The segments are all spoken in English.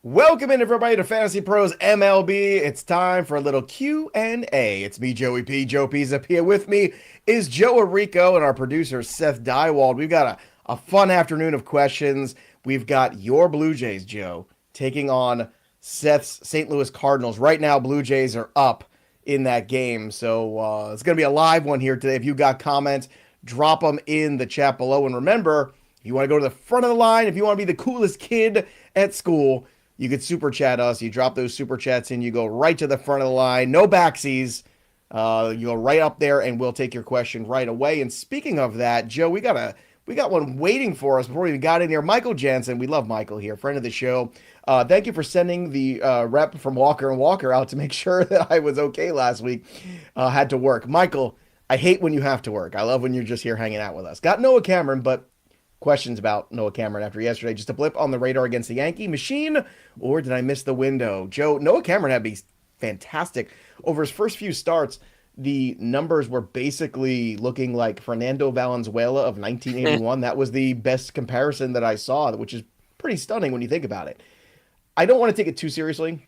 Welcome in everybody to Fantasy Pros MLB. It's time for a little Q&A. It's me, Joey P. Joe Pisapia. With me is Joe Orrico and our producer Seth Dywald. We've got a fun afternoon of questions. We've got your Blue Jays, Joe, taking on Seth's St. Louis Cardinals. Right now, Blue Jays are up in that game. So it's going to be a live one here today. If you got comments, drop them in the chat below. And remember, if you want to go to the front of the line, if you want to be the coolest kid at school, you could super chat us. You drop those super chats in. You go right to the front of the line. No backsies. You go right up there, and we'll take your question right away. And speaking of that, Joe, we got one waiting for us before we even got in here. Michael Jansen, we love Michael here, friend of the show. Thank you for sending the rep from Walker and Walker out to make sure that I was okay last week. Had to work. Michael, I hate when you have to work. I love when you're just here hanging out with us. Got Noah Cameron, but questions about Noah Cameron after yesterday. Just a blip on the radar against the Yankee machine, or did I miss the window? Joe, Noah Cameron had to be fantastic. Over his first few starts, the numbers were basically looking like Fernando Valenzuela of 1981. That was the best comparison that I saw, which is pretty stunning when you think about it. I don't want to take it too seriously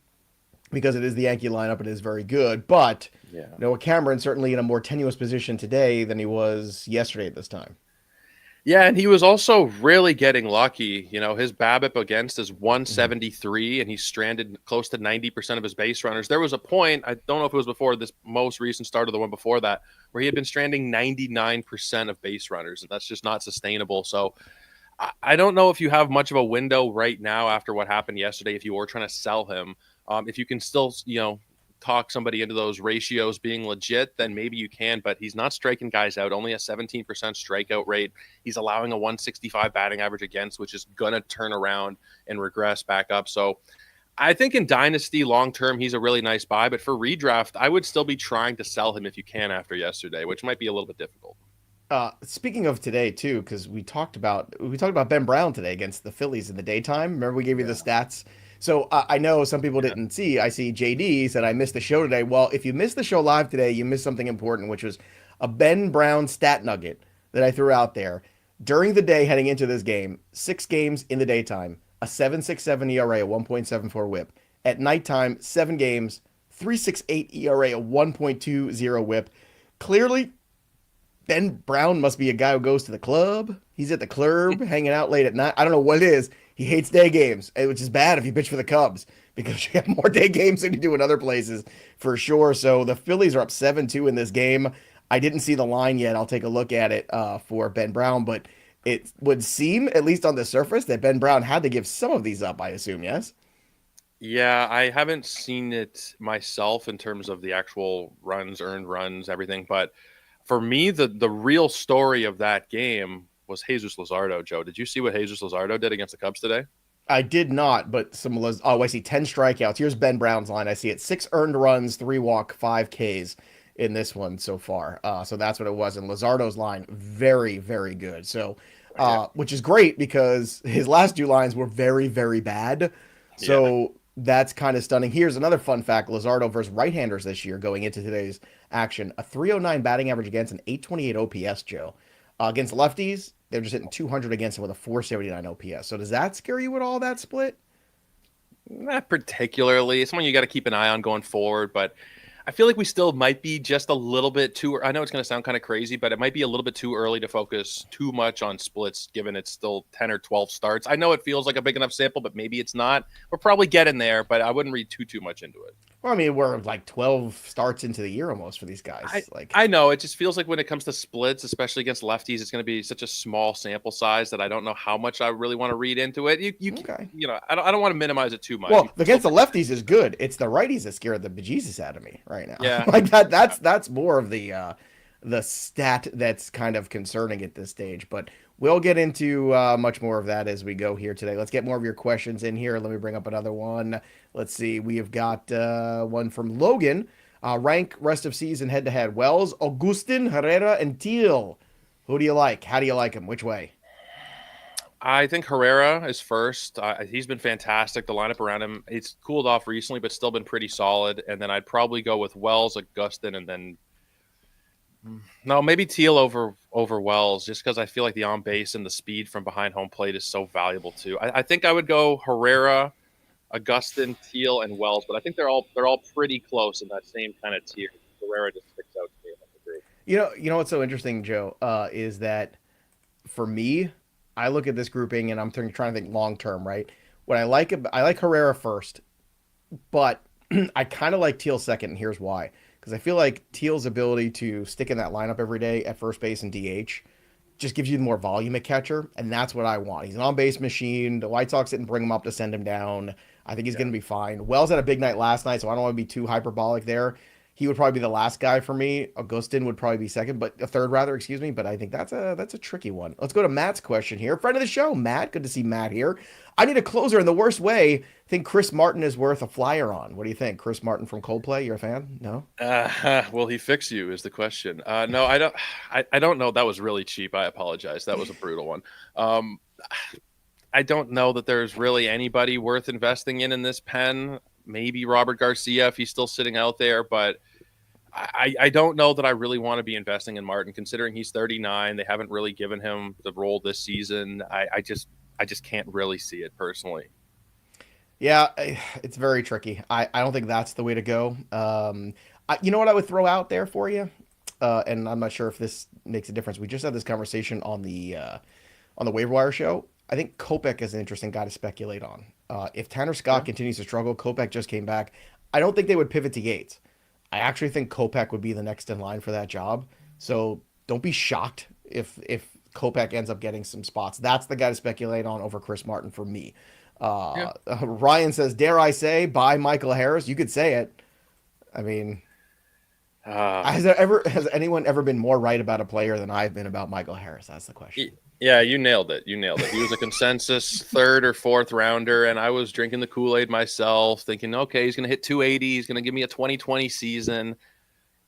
because it is the Yankee lineup. It is very good, but Yeah. Noah Cameron certainly in a more tenuous position today than he was yesterday at this time. Yeah, and he was also really getting lucky. You know, his BABIP against is Mhm. 173, and he's stranded close to 90% of his base runners. There was a point, I don't know if it was before this most recent start or the one before that, where he had been stranding 99% of base runners, and that's just not sustainable. So I don't know if you have much of a window right now after what happened yesterday, if you were trying to sell him. If you can still, talk somebody into those ratios being legit, then maybe you can, but he's not striking guys out, only a 17% strikeout rate. He's allowing a 165 batting average against, which is going to turn around and regress back up. So I think in Dynasty long term, he's a really nice buy, but for redraft, I would still be trying to sell him if you can after yesterday, which might be a little bit difficult. Speaking of today too, because we talked about Ben Brown today against the Phillies in the daytime. Remember we gave you the Yeah. stats. So I know some people Yeah. didn't see. I see JD said I missed the show today. Well, if you missed the show live today, you missed something important, which was a Ben Brown stat nugget that I threw out there during the day heading into this game. 6 games in the daytime, a 7.67 ERA, a 1.74 WHIP. At nighttime, 7 games, 3.68 ERA, a 1.20 WHIP. Clearly, Ben Brown must be a guy who goes to the club. He's at the club hanging out late at night. I don't know what it is. He hates day games, which is bad if you pitch for the Cubs because you have more day games than you do in other places for sure. So the Phillies are up 7-2 in this game. I didn't see the line yet. I'll take a look at it for Ben Brown, but it would seem, at least on the surface, that Ben Brown had to give some of these up, I assume, yes? Yeah, I haven't seen it myself in terms of the actual runs, earned runs, everything. But for me, the real story of that game was Jesus Luzardo, Joe. Did you see what Jesus Luzardo did against the Cubs today? I did not, but oh, I see 10 strikeouts. Here's Ben Brown's line. I see it 6 earned runs, 3 walk, 5 Ks in this one so far. So that's what it was. And Lazardo's line, very, very good. So, Yeah. which is great because his last 2 lines were very, very bad. Yeah. So that's kind of stunning. Here's another fun fact: Lazardo versus right-handers this year, going into today's action, a 309 batting average against an 828 OPS, Joe. Against lefties, they're just hitting 200 against him with a 479 OPS. So does that scare you at all, that split? Not particularly. It's one you got to keep an eye on going forward, but I feel like we still might be just a little bit too. I know it's going to sound kind of crazy, but it might be a little bit too early to focus too much on splits, given it's still 10 or 12 starts. I know it feels like a big enough sample, but maybe it's not. We're probably getting there, but I wouldn't read too much into it. Well, I mean, we're like 12 starts into the year almost for these I guys. Like, I know it just feels like when it comes to splits, especially against lefties, it's going to be such a small sample size that I don't know how much I really want to read into it. okay. I don't want to minimize it too much. You Well, can still against the pick. lefties is good. It's the righties that scare the bejesus out of me right now. Yeah. Like that's more of the stat that's kind of concerning at this stage. But we'll get into much more of that as we go here today. Let's get more of your questions in here. Let me bring up another one. Let's see. We have got one from Logan. Rank rest of season head to head. Wells, Augustin, Herrera, and Teal. Who do you like? How do you like him? Which way? I think Herrera is first. He's been fantastic. The lineup around him, it's cooled off recently, but still been pretty solid. And then I'd probably go with Wells, Augustin, and then no, maybe Teal over Wells, just because I feel like the on base and the speed from behind home plate is so valuable too. I think I would go Herrera, Augustin, Teal, and Wells, but I think they're all pretty close in that same kind of tier. Herrera just sticks out to me in the group. You know what's so interesting, Joe, is that for me, I look at this grouping and I'm trying to think long term, right? What I like Herrera first, but I kind of like Teal second, and here's why. Because I feel like Teal's ability to stick in that lineup every day at first base and DH just gives you more volume at catcher, and that's what I want. He's an on-base machine. The White Sox didn't bring him up to send him down. I think he's going to be fine. Wells had a big night last night, so I don't want to be too hyperbolic there. He would probably be the last guy for me. Augustin would probably be second, but a third rather, excuse me. But I think that's a tricky one. Let's go to Matt's question here. Friend of the show, Matt. Good to see Matt here. I need a closer in the worst way. I think Chris Martin is worth a flyer on. What do you think? Chris Martin from Coldplay, you're a fan? No? Will he fix you is the question. No, I don't. I don't know. That was really cheap. I apologize. That was a brutal one. I don't know that there's really anybody worth investing in this pen. Maybe Robert Garcia if he's still sitting out there, but I don't know that I really want to be investing in Martin, considering he's 39. They haven't really given him the role this season. I just can't really see it personally. Yeah, it's very tricky. I don't think that's the way to go. You know what I would throw out there for you, and I'm not sure if this makes a difference. We just had this conversation on the waiver wire show. I think Kopech is an interesting guy to speculate on. If Tanner Scott continues to struggle, Kopech just came back. I don't think they would pivot to Yates. I actually think Kopech would be the next in line for that job. So don't be shocked if Kopech ends up getting some spots. That's the guy to speculate on over Chris Martin for me. Ryan says, dare I say, buy Michael Harris? You could say it. I mean, has anyone ever been more right about a player than I've been about Michael Harris? That's the question. Yeah, you nailed it. He was a consensus third or fourth rounder, and I was drinking the Kool-Aid myself, thinking, okay, he's going to hit 280. He's going to give me a 2020 season.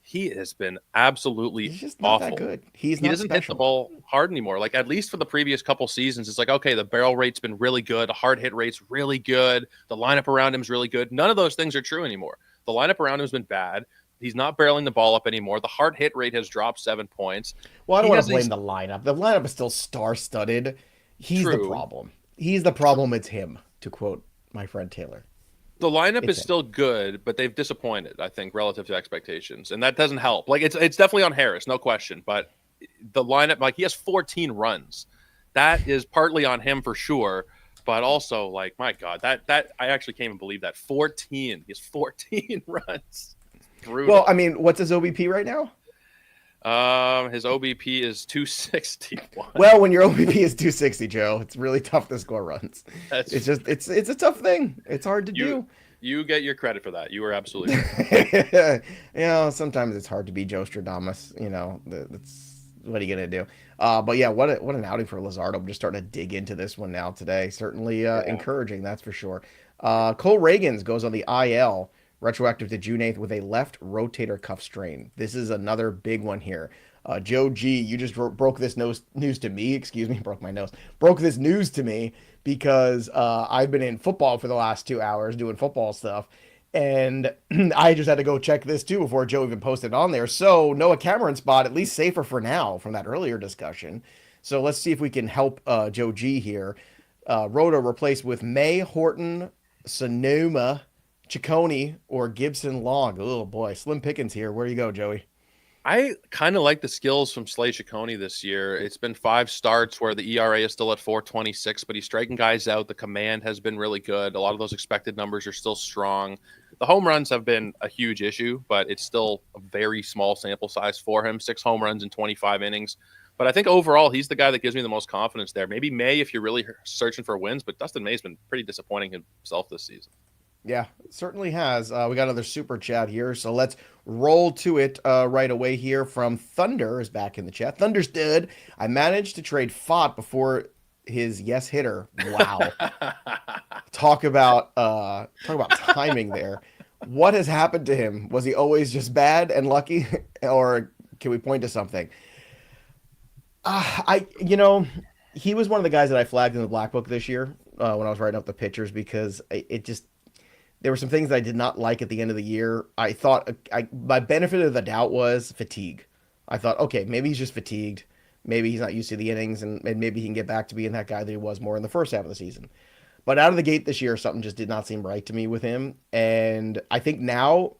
He has been absolutely He's just not awful. that good. He doesn't hit the ball hard anymore. Like, at least for the previous couple seasons, it's like, okay, the barrel rate's been really good. The hard hit rate's really good. The lineup around him's really good. None of those things are true anymore. The lineup around him's been bad. He's not barreling the ball up anymore. The hard hit rate has dropped 7 points. Well, I don't want to blame the lineup. The lineup is still star-studded. He's the problem. He's the problem. It's him, to quote my friend Taylor. The lineup is still good, but they've disappointed, I think, relative to expectations. And that doesn't help. Like, it's definitely on Harris, no question. But the lineup, like, he has 14 runs. That is partly on him for sure. But also, like, my God, that I actually can't even believe that. 14. He has 14 runs. Brutal. Well, I mean, what's his OBP right now? His OBP is 261. Well, when your OBP is 260, Joe, it's really tough to score runs. It's a tough thing. It's hard to do. You get your credit for that. You were absolutely right. Sometimes it's hard to be Joe Stradamus. That's what are you gonna do? But yeah, what an outing for Luzardo. I'm just starting to dig into this one now today. Certainly encouraging, that's for sure. Cole Ragans goes on the IL. Retroactive to June 8th with a left rotator cuff strain. This is another big one here. Joe G, you just broke this news to me. Excuse me, broke my nose. Broke this news to me because I've been in football for the last 2 hours doing football stuff. And I just had to go check this too before Joe even posted on there. So Noah Cameron spot, at least safer for now from that earlier discussion. So let's see if we can help Joe G here. Rota replaced with May, Horton, Sonoma, Ciccone, or Gibson Long. Oh boy, slim pickings here. Where do you go, Joey? I kind of like the skills from Slay Ciccone this year. It's been 5 starts where the ERA is still at 4.26, but he's striking guys out. The command has been really good. A lot of those expected numbers are still strong. The home runs have been a huge issue, but it's still a very small sample size for him. 6 home runs in 25 innings. But I think overall, he's the guy that gives me the most confidence there. Maybe May if you're really searching for wins, but Dustin May's been pretty disappointing himself this season. Yeah, it certainly has. We got another super chat here, so let's roll to it right away here from Thunder is back in the chat. Thunderstood. I managed to trade Pfaadt before his yes hitter. Wow. Talk about timing there. What has happened to him? Was he always just bad and lucky, or can we point to something? He was one of the guys that I flagged in the Black Book this year when I was writing up the pitchers because there were some things that I did not like at the end of the year. I thought my benefit of the doubt was fatigue. I thought, okay, maybe he's just fatigued. Maybe he's not used to the innings, and maybe he can get back to being that guy that he was more in the first half of the season. But out of the gate this year, something just did not seem right to me with him. And I think now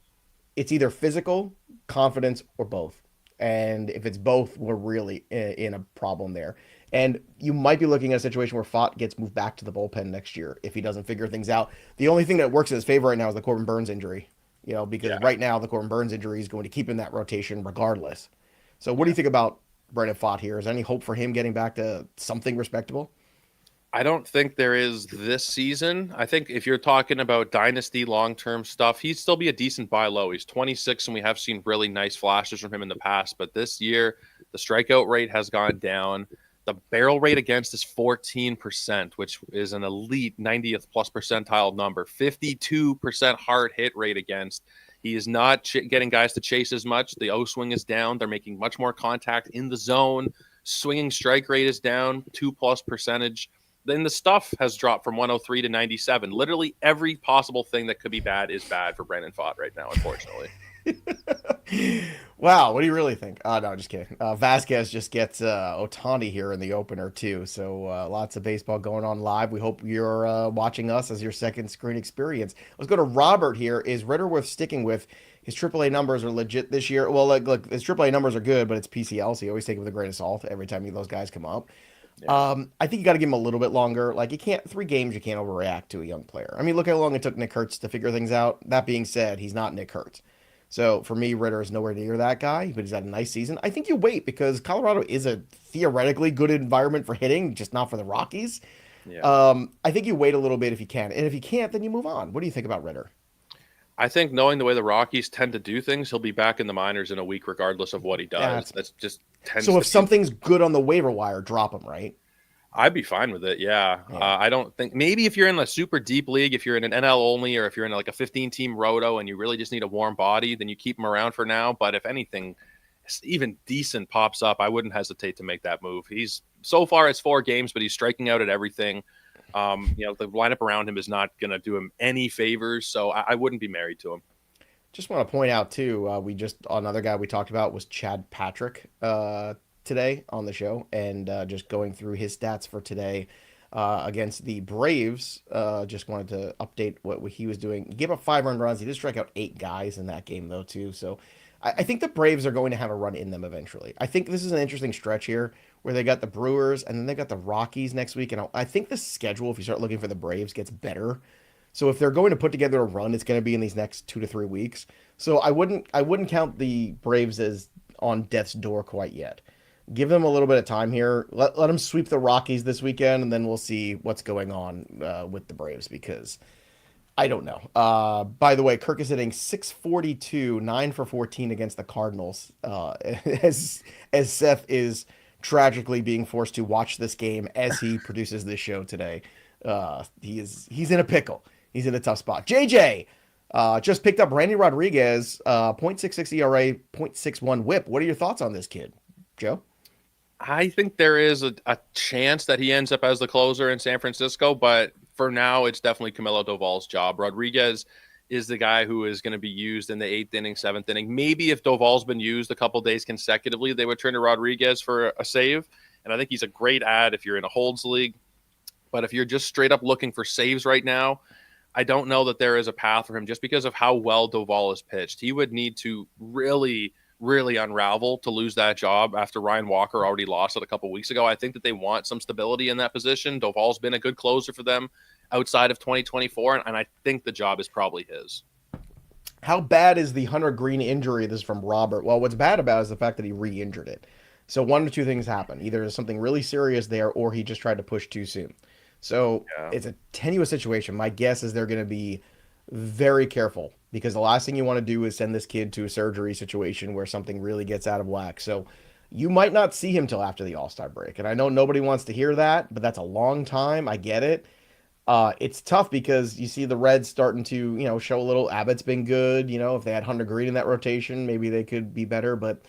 it's either physical, confidence, or both. And if it's both, we're really in a problem there. And you might be looking at a situation where Pfaadt gets moved back to the bullpen next year if he doesn't figure things out. The only thing that works in his favor right now is the Corbin Burns injury, because Yeah. right now the Corbin Burns injury is going to keep him in that rotation regardless. So what do you think about Brandon Pfaadt here? Is there any hope for him getting back to something respectable? I don't think there is this season. I think if you're talking about dynasty long-term stuff, he'd still be a decent buy low. He's 26, and we have seen really nice flashes from him in the past. But this year, the strikeout rate has gone down. The barrel rate against is 14%, which is an elite 90th plus percentile number. 52% hard hit rate against. He is not getting guys to chase as much. The O swing is down. They're making much more contact in the zone. Swinging strike rate is down 2+ percentage. Then the stuff has dropped from 103 to 97. Literally every possible thing that could be bad is bad for Brandon Pfaadt right now, unfortunately. Wow, what do you really think? Oh, no, just kidding. Vasquez just gets Ohtani here in the opener, too. So lots of baseball going on live. We hope you're watching us as your second screen experience. Let's go to Robert here. Is Ritter worth sticking with? His AAA numbers are legit this year. Well, look, his AAA numbers are good, but it's PCL, so you always take it with a grain of salt every time those guys come up. Yeah. I think you got to give him a little bit longer. Like, you can't, 3 games, you can't overreact to a young player. I mean, look how long it took Nick Hertz to figure things out. That being said, he's not Nick Hertz. So for me, Ritter is nowhere near that guy, but he's had a nice season. I think you wait because Colorado is a theoretically good environment for hitting, just not for the Rockies. Yeah. I think you wait a little bit if you can. And if you can't, then you move on. What do you think about Ritter? I think knowing the way the Rockies tend to do things, he'll be back in the minors in a week, regardless of what he does. That's just tends so to if be. something's good on the waiver wire, drop him, right? I'd be fine with it. Yeah. I don't think maybe if you're in a super deep league, if you're in an NL only, or if you're in like a 15-team roto and you really just need a warm body, then you keep him around for now. But if anything even decent pops up, I wouldn't hesitate to make that move. He's so far it's 4 games, but he's striking out at everything. The lineup around him is not going to do him any favors. So I wouldn't be married to him. Just want to point out too, another guy we talked about was Chad Patrick today on the show, and just going through his stats for today against the Braves. Just wanted to update what he was doing. He gave up 5 earned runs. He did strike out 8 guys in that game though too. So I think the Braves are going to have a run in them eventually. I think this is an interesting stretch here where they got the Brewers and then they got the Rockies next week, and I think the schedule, if you start looking for the Braves, gets better. So if they're going to put together a run, it's going to be in these next 2 to 3 weeks. So I wouldn't count the Braves as on death's door quite yet. Give them a little bit of time here. Let them sweep the Rockies this weekend, and then we'll see what's going on with the Braves, because I don't know. By the way, Kirk is hitting 642, 9 for 14 against the Cardinals, as Seth is tragically being forced to watch this game as he produces this show today. He's in a pickle. He's in a tough spot. JJ just picked up Randy Rodriguez, .66 ERA, .61 WHIP. What are your thoughts on this kid, Joe? I think there is a chance that he ends up as the closer in San Francisco, but for now, it's definitely Camilo Doval's job. Rodriguez is the guy who is going to be used in the 8th inning, 7th inning. Maybe if Doval's been used a couple days consecutively, they would turn to Rodriguez for a save. And I think he's a great ad if you're in a holds league. But if you're just straight up looking for saves right now, I don't know that there is a path for him just because of how well Doval has pitched. He would need to really unravel to lose that job after Ryan Walker already lost it a couple weeks ago. I think that they want some stability in that position. Doval's been a good closer for them outside of 2024, and I think the job is probably his. How bad is the Hunter Greene injury? This is from Robert. Well, what's bad about it is the fact that he re-injured it. So 1 or 2 things happen. Either there's something really serious there, or he just tried to push too soon. So It's a tenuous situation. My guess is they're going to be very careful, because the last thing you want to do is send this kid to a surgery situation where something really gets out of whack. So you might not see him till after the All-Star break. And I know nobody wants to hear that, but that's a long time. I get it. It's tough because you see the Reds starting to, show a little. Abbott's been good. If they had Hunter Greene in that rotation, maybe they could be better. But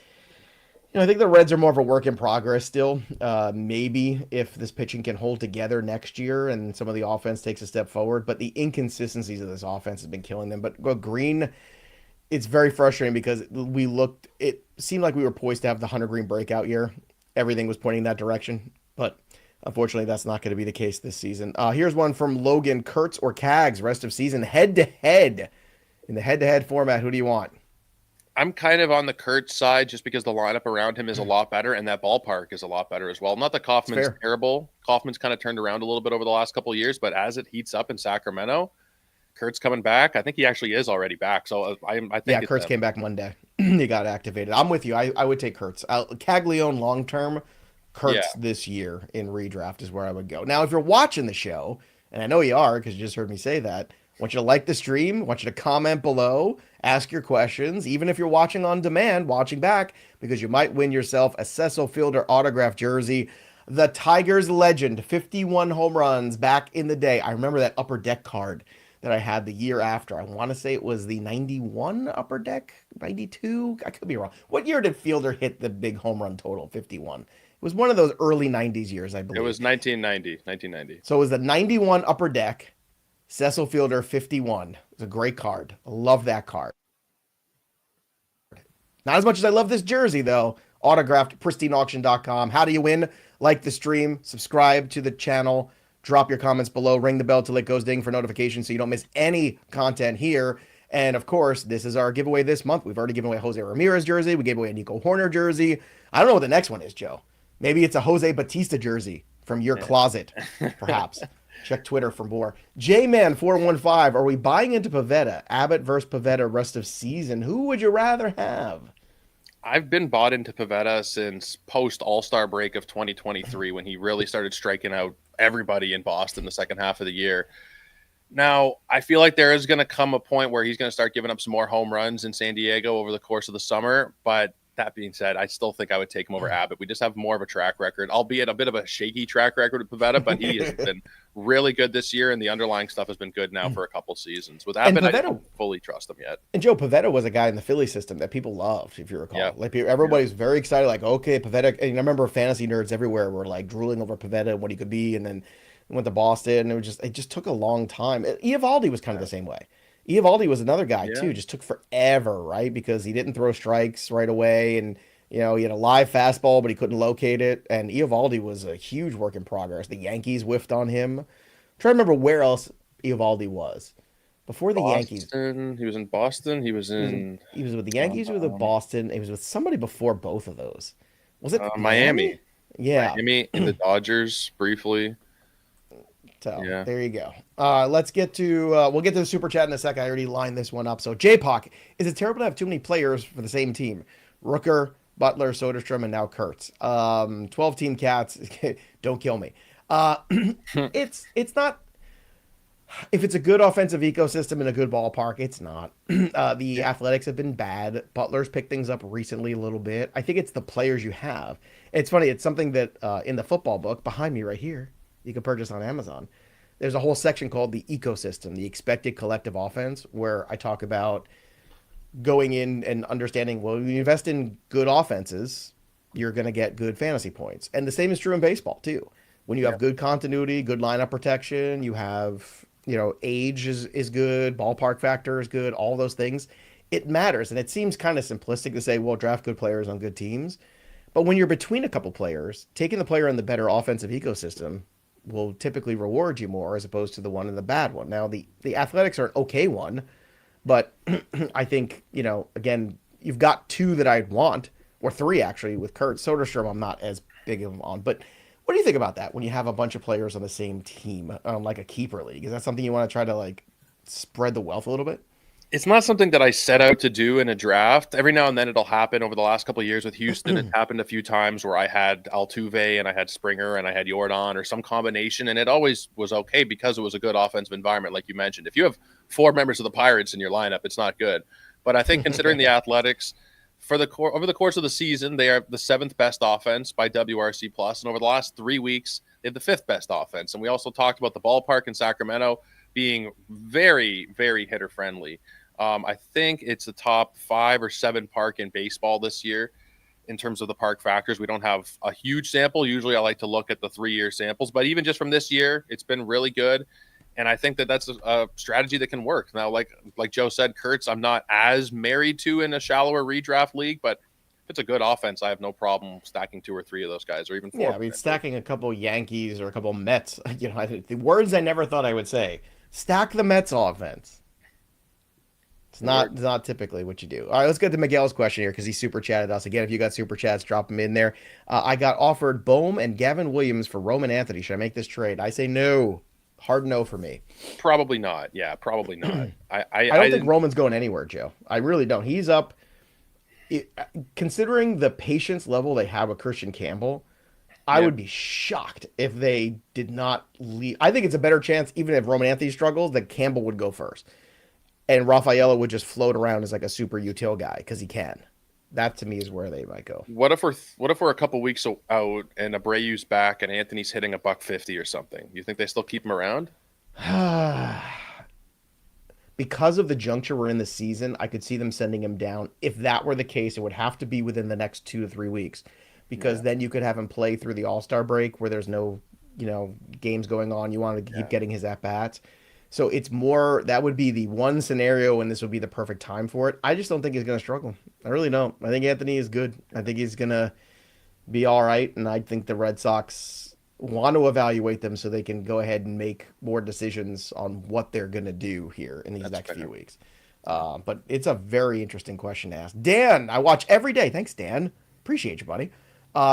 I think the Reds are more of a work in progress still. Maybe if this pitching can hold together next year and some of the offense takes a step forward, but the inconsistencies of this offense has been killing them. But Greene, it's very frustrating because it seemed like we were poised to have the Hunter Greene breakout year. Everything was pointing that direction, but Unfortunately, that's not going to be the case this season. Here's one from Logan: Kurtz or Cags, rest of season, head to head. In the head to head format, who do you want? I'm kind of on the Kurt side just because the lineup around him is a lot better and that ballpark is a lot better as well. Not that It's Kaufman's fair. terrible. Kaufman's kind of turned around a little bit over the last couple of years, but as it heats up in Sacramento, Kurt's coming back. I think he actually is already back. So I think Yeah, it's Kurtz came back Monday. He got activated. I'm with you. I would take Kurtz. Caglione long term, yeah. Kurtz this year in redraft is where I would go. Now, if you're watching the show, and I know you are because you just heard me say that, I want you to like the stream. I want you to comment below, ask your questions, even if you're watching on demand, watching back, because you might win yourself a Cecil Fielder autograph jersey. The Tigers legend, 51 home runs back in the day. I remember that upper deck card that I had the year after. I want to say it was the 91 upper deck, 92. I could be wrong. What year did Fielder hit the big home run total? 51. It was one of those early 90s years, I believe. It was 1990. So it was the 91 upper deck. Cecil Fielder 51. It's a great card. I love that card. Not as much as I love this jersey, though. Autographed, pristineauction.com. How do you win? Like the stream, subscribe to the channel, drop your comments below, ring the bell till it goes ding for notifications so you don't miss any content here. And of course, this is our giveaway this month. We've already given away a Jose Ramirez jersey. We gave away a Nico Horner jersey. I don't know what the next one is, Joe. Maybe it's a Jose Batista jersey from your closet, perhaps. Check Twitter for more. J-Man415, are we buying into Pivetta? Abbott versus Pivetta rest of season. Who would you rather have? I've been bought into Pivetta since post All-Star break of 2023 when he really started striking out everybody in Boston the second half of the year. Now, I feel like there is going to come a point where he's going to start giving up some more home runs in San Diego over the course of the summer, but that being said, I still think I would take him over Abbott. We just have more of a track record, albeit a bit of a shaky track record with Pivetta, but he has been really good this year, and the underlying stuff has been good now for a couple seasons. With Abbott, I don't fully trust him yet. And Joe, Pivetta was a guy in the Philly system that people loved, if you recall. Yeah. Like everybody's very excited, like, okay, Pivetta. And I remember fantasy nerds everywhere were like drooling over Pivetta and what he could be, and then went to Boston, and it just took a long time. Eovaldi was kind of the same way. Eovaldi was another guy too, just took forever, right? Because he didn't throw strikes right away, and he had a live fastball, but he couldn't locate it. And Eovaldi was a huge work in progress. The Yankees whiffed on him. I'm trying to remember where else Eovaldi was before the Yankees. He was in Boston. He was with the Yankees. He was with Boston. He was with somebody before both of those. Was it Miami? Yeah, Miami and the Dodgers briefly. So there you go. Let's get to we'll get to the super chat in a second. I already lined this one up. So J-Pock, is it terrible to have too many players for the same team? Rooker, Butler, Soderstrom, and now Kurtz. 12-team Cats. Don't kill me. It's not. If it's a good offensive ecosystem and a good ballpark, it's not. The Athletics have been bad. Butler's picked things up recently a little bit. I think it's the players you have. It's funny. It's something that in the football book behind me right here, you can purchase on Amazon. There's a whole section called the ecosystem, the expected collective offense, where I talk about going in and understanding, well, when you invest in good offenses, you're going to get good fantasy points. And the same is true in baseball too. When you have good continuity, good lineup protection, you have, age is good, ballpark factor is good, all those things, it matters. And it seems kind of simplistic to say, well, draft good players on good teams. But when you're between a couple players, taking the player in the better offensive ecosystem will typically reward you more as opposed to the one in the bad one. Now, the Athletics are an okay one, but I think, again, you've got two that I'd want, or three actually, with Kurt. Soderstrom I'm not as big of on. But what do you think about that when you have a bunch of players on the same team, like a keeper league? Is that something you want to try to spread the wealth a little bit? It's not something that I set out to do in a draft. Every now and then it'll happen. Over the last couple of years with Houston, it happened a few times where I had Altuve and I had Springer and I had Jordan or some combination, and it always was okay because it was a good offensive environment, like you mentioned. If you have four members of the Pirates in your lineup, it's not good. But I think considering the Athletics, over the course of the season, they are the seventh best offense by WRC plus, and over the last 3 weeks, they have the fifth best offense. And we also talked about the ballpark in Sacramento being very, very hitter friendly. I think it's the top 5 or 7 park in baseball this year in terms of the park factors. We don't have a huge sample. Usually I like to look at the 3-year samples, but even just from this year, it's been really good. And I think that that's a strategy that can work. Now, like Joe said, Kurtz, I'm not as married to in a shallower redraft league, but it's a good offense, I have no problem stacking 2 or 3 of those guys, or even 4. Yeah, I mean, stacking a couple Yankees or a couple Mets, the words I never thought I would say. Stack the Mets offense. It's not typically what you do. All right, let's get to Miguel's question here because he super chatted us. Again, if you got super chats, drop them in there. I got offered Bohm and Gavin Williams for Roman Anthony. Should I make this trade? I say no. Hard no for me. Probably not. Yeah, probably not. I don't think Roman's going anywhere, Joe. I really don't. He's up. Considering the patience level they have with Christian Campbell, I would be shocked if they did not leave. I think it's a better chance, even if Roman Anthony struggles, that Campbell would go first. And Rafaela would just float around as like a super util guy because he can. That to me is where they might go. What if we're a couple weeks out and Abreu's back and Anthony's hitting $150 or something? You think they still keep him around? Because of the juncture we're in the season, I could see them sending him down. If that were the case, it would have to be within the next 2 to 3 weeks, because then you could have him play through the All-Star break where there's no, games going on. You want to keep getting his at-bats. So it's more, that would be the one scenario, and this would be the perfect time for it. I just don't think he's going to struggle. I really don't. I think Anthony is good. I think he's going to be all right, and I think the Red Sox want to evaluate them so they can go ahead and make more decisions on what they're going to do here in these next few weeks. But it's a very interesting question to ask. Dan, I watch every day. Thanks, Dan. Appreciate you, buddy.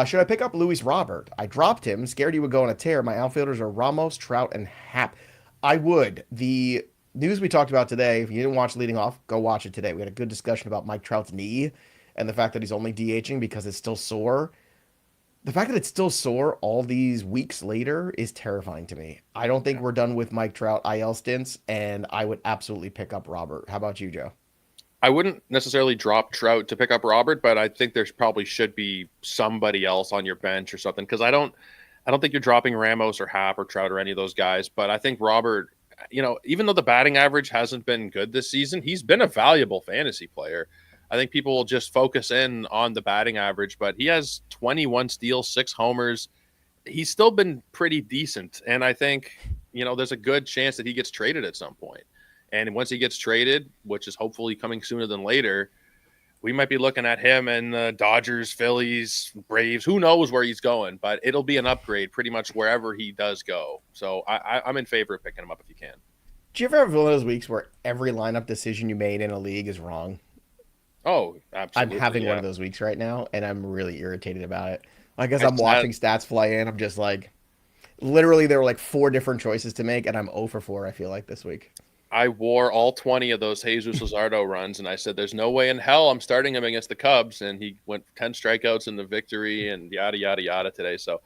Should I pick up Luis Robert? I dropped him. Scared he would go on a tear. My outfielders are Ramos, Trout, and Happ. I would. The news we talked about today, if you didn't watch leading off, go watch it today. We had a good discussion about Mike Trout's knee and the fact that he's only DHing because it's still sore. The fact that it's still sore all these weeks later is terrifying to me. I don't think we're done with Mike Trout IL stints, and I would absolutely pick up Robert. How about you, Joe? I wouldn't necessarily drop Trout to pick up Robert, but I think there's probably should be somebody else on your bench or something, because I don't think you're dropping Ramos or Happ or Trout or any of those guys. But I think Robert, even though the batting average hasn't been good this season, he's been a valuable fantasy player. I think people will just focus in on the batting average, but he has 21 steals, 6 homers. He's still been pretty decent. And I think, there's a good chance that he gets traded at some point. And once he gets traded, which is hopefully coming sooner than later, we might be looking at him and the Dodgers, Phillies, Braves. Who knows where he's going, but it'll be an upgrade pretty much wherever he does go. So I'm in favor of picking him up if you can. Do you ever have one of those weeks where every lineup decision you made in a league is wrong? Oh, absolutely. I'm having one of those weeks right now, and I'm really irritated about it. I guess I'm watching stats fly in. I'm just like, literally, there were like 4 different choices to make, and I'm 0 for 4, I feel like, this week. I wore all 20 of those Jesus Luzardo runs, and I said, there's no way in hell I'm starting him against the Cubs. And he went 10 strikeouts in the victory and yada, yada, yada today. So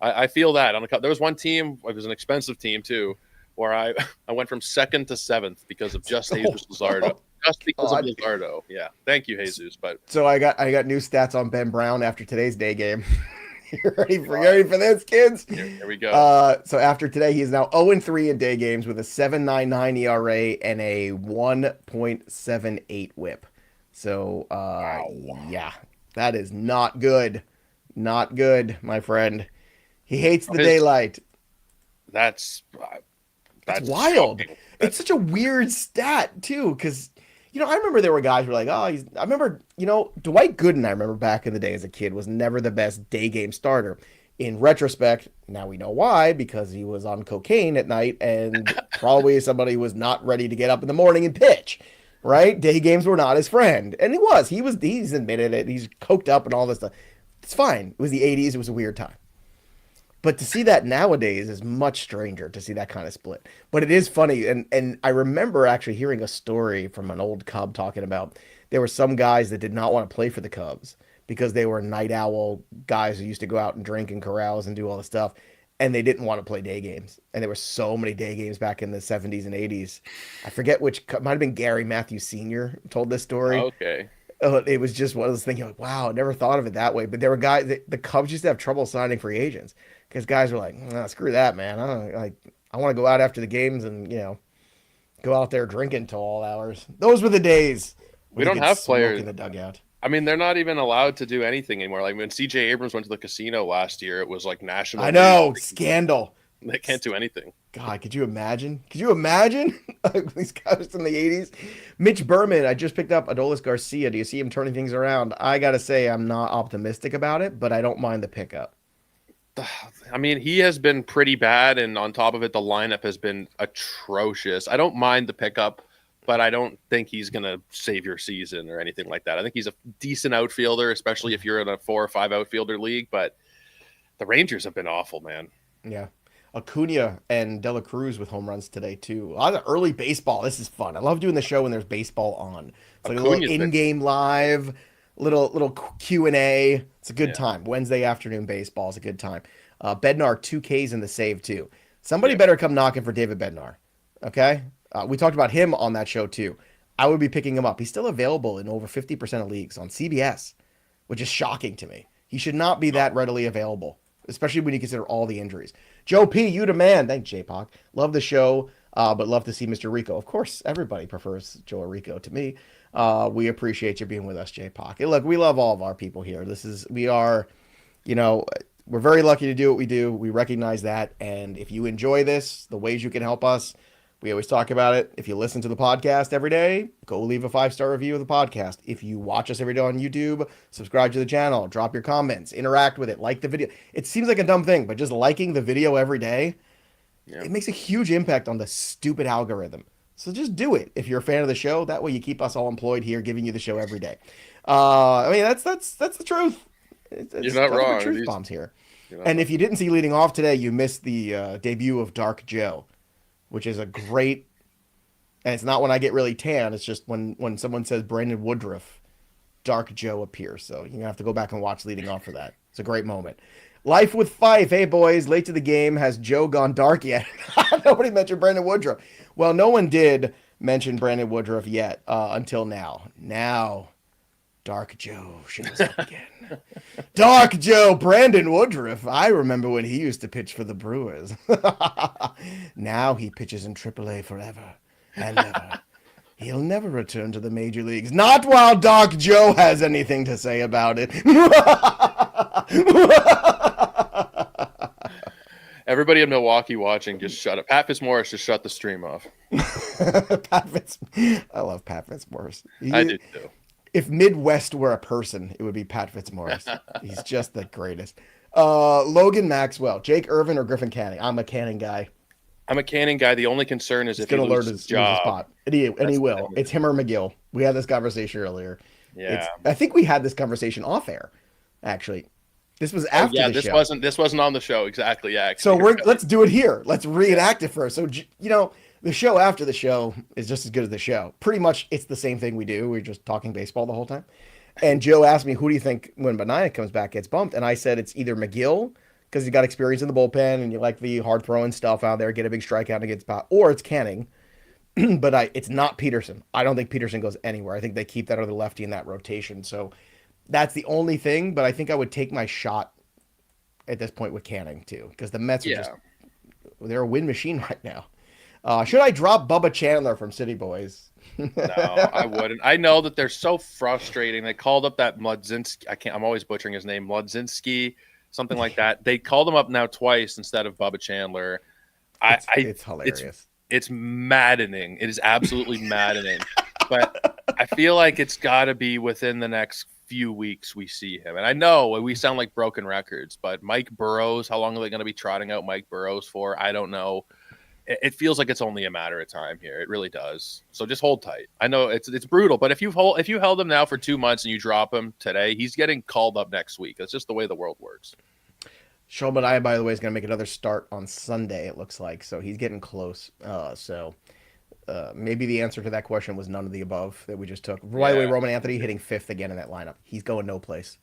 I feel that. On the Cubs. There was one team, it was an expensive team too, where I went from 2nd to 7th because of just Jesus Luzardo. Just because of Luzardo. Yeah. Thank you, Jesus. But so I got new stats on Ben Brown after today's day game. You ready for this, kids? Here we go. So after today, he is now 0-3 in day games with a 7.99 ERA and a 1.78 WHIP. So yeah, that is not good. Not good, my friend. He hates the daylight. That's wild. It's such a weird stat too, because I remember there were guys who were like, I remember, Dwight Gooden, I remember back in the day as a kid, was never the best day game starter. In retrospect, now we know why, because he was on cocaine at night and probably somebody who was not ready to get up in the morning and pitch, right? Day games were not his friend. And he's admitted it. He's coked up and all this stuff. It's fine. It was the 80s. It was a weird time. But to see that nowadays is much stranger, to see that kind of split. But it is funny. And I remember actually hearing a story from an old Cub talking about there were some guys that did not want to play for the Cubs because they were night owl guys who used to go out and drink in corrals and do all the stuff. And they didn't want to play day games. And there were so many day games back in the 70s and 80s. I forget which, might have been Gary Matthews Sr. told this story. Okay. It was just one of those things, like, wow, I never thought of it that way. But there were guys, the Cubs used to have trouble signing free agents. Because guys were like, screw that, man. I want to go out after the games and, go out there drinking till all hours. Those were the days. We don't have players in the dugout. I mean, they're not even allowed to do anything anymore. Like when CJ Abrams went to the casino last year, it was like national. I know, scandal. They can't do anything. God, could you imagine? Could you imagine these guys in the 80s? Mitch Berman, I just picked up Adolis Garcia. Do you see him turning things around? I got to say, I'm not optimistic about it, but I don't mind the pickup. I mean, he has been pretty bad, and on top of it, the lineup has been atrocious. I don't mind the pickup, but I don't think he's going to save your season or anything like that. I think he's a decent outfielder, especially if you're in a 4 or 5 outfielder league, but the Rangers have been awful, man. Yeah. Acuna and De La Cruz with home runs today, too. A lot of early baseball. This is fun. I love doing the show when there's baseball on. It's like a little in-game live, little Q&A. It's a good time. Wednesday afternoon baseball is a good time. Bednar, 2 Ks in the save, too. Somebody better come knocking for David Bednar, okay? We talked about him on that show, too. I would be picking him up. He's still available in over 50% of leagues on CBS, which is shocking to me. He should not be that readily available, especially when you consider all the injuries. Joe P, you demand. Thanks, J-Poc. Love the show, but love to see Mr. Rico. Of course, everybody prefers Joe Orrico to me. We appreciate you being with us, J-Poc. Hey, look, we love all of our people here. We're very lucky to do what we do. We recognize that. And if you enjoy this, the ways you can help us, we always talk about it. If you listen to the podcast every day, go leave a 5-star review of the podcast. If you watch us every day on YouTube, subscribe to the channel, drop your comments, interact with it, like the video. It seems like a dumb thing, but just liking the video every day, it makes a huge impact on the stupid algorithm. So just do it if you're a fan of the show. That way you keep us all employed here, giving you the show every day. I mean, that's the truth. You're not wrong. Truth bombs here. And if you didn't see leading off today, you missed the debut of Dark Joe, which is a great, and it's not when I get really tan. It's just when someone says Brandon Woodruff, Dark Joe appears. So you're going to have to go back and watch leading off for that. It's a great moment. Life with Fife. Hey, boys, late to the game. Has Joe gone dark yet? Nobody mentioned Brandon Woodruff. Well, no one did mention Brandon Woodruff yet until now. Now, Dark Joe shows up again. Dark Joe, Brandon Woodruff. I remember when he used to pitch for the Brewers. Now he pitches in AAA forever and ever. He'll never return to the major leagues. Not while Dark Joe has anything to say about it. Everybody in Milwaukee watching, just shut up. Pat Fitzmaurice just shut the stream off. I love Pat Fitzmaurice. I do too. If Midwest were a person, it would be Pat Fitzmaurice. He's just the greatest. Logan Maxwell, Jake Irvin, or Griffin Canning? I'm a Canning guy. I'm a Canning guy. The only concern is if he loses his job. Spot. And he will. It's him or McGill. We had this conversation earlier. Yeah. I think we had this conversation off air, actually. This was after the show. This wasn't on the show. Exactly. Yeah. So let's do it here. Let's reenact it first. So, the show after the show is just as good as the show. Pretty much it's the same thing we do. We're just talking baseball the whole time. And Joe asked me, who do you think when Benaya comes back gets bumped? And I said it's either McGill, because he's got experience in the bullpen and you like the hard throwing stuff out there, get a big strikeout against Pfaadt, or it's Canning. But it's not Peterson. I don't think Peterson goes anywhere. I think they keep that other lefty in that rotation. So that's the only thing. But I think I would take my shot at this point with Canning too, because the Mets are they're a win machine right now. Should I drop Bubba Chandler from City Boys? No, I wouldn't. I know that they're so frustrating. They called up that Mlodzinski. I'm always butchering his name. Mlodzinski, something like that. They called him up now twice instead of Bubba Chandler. It's hilarious. It's maddening. It is absolutely maddening. But I feel like it's got to be within the next few weeks we see him. And I know we sound like broken records, but Mike Burrows, how long are they going to be trotting out Mike Burrows for? I don't know. It feels like it's only a matter of time here. It really does. So just hold tight. I know it's brutal, but if you held him now for 2 months and you drop him today, he's getting called up next week. That's just the way the world works. Shobadiah, by the way, is going to make another start on Sunday, it looks like. So he's getting close. Maybe the answer to that question was none of the above that we just took. By the way, Roman Anthony hitting 5th again in that lineup. He's going no place.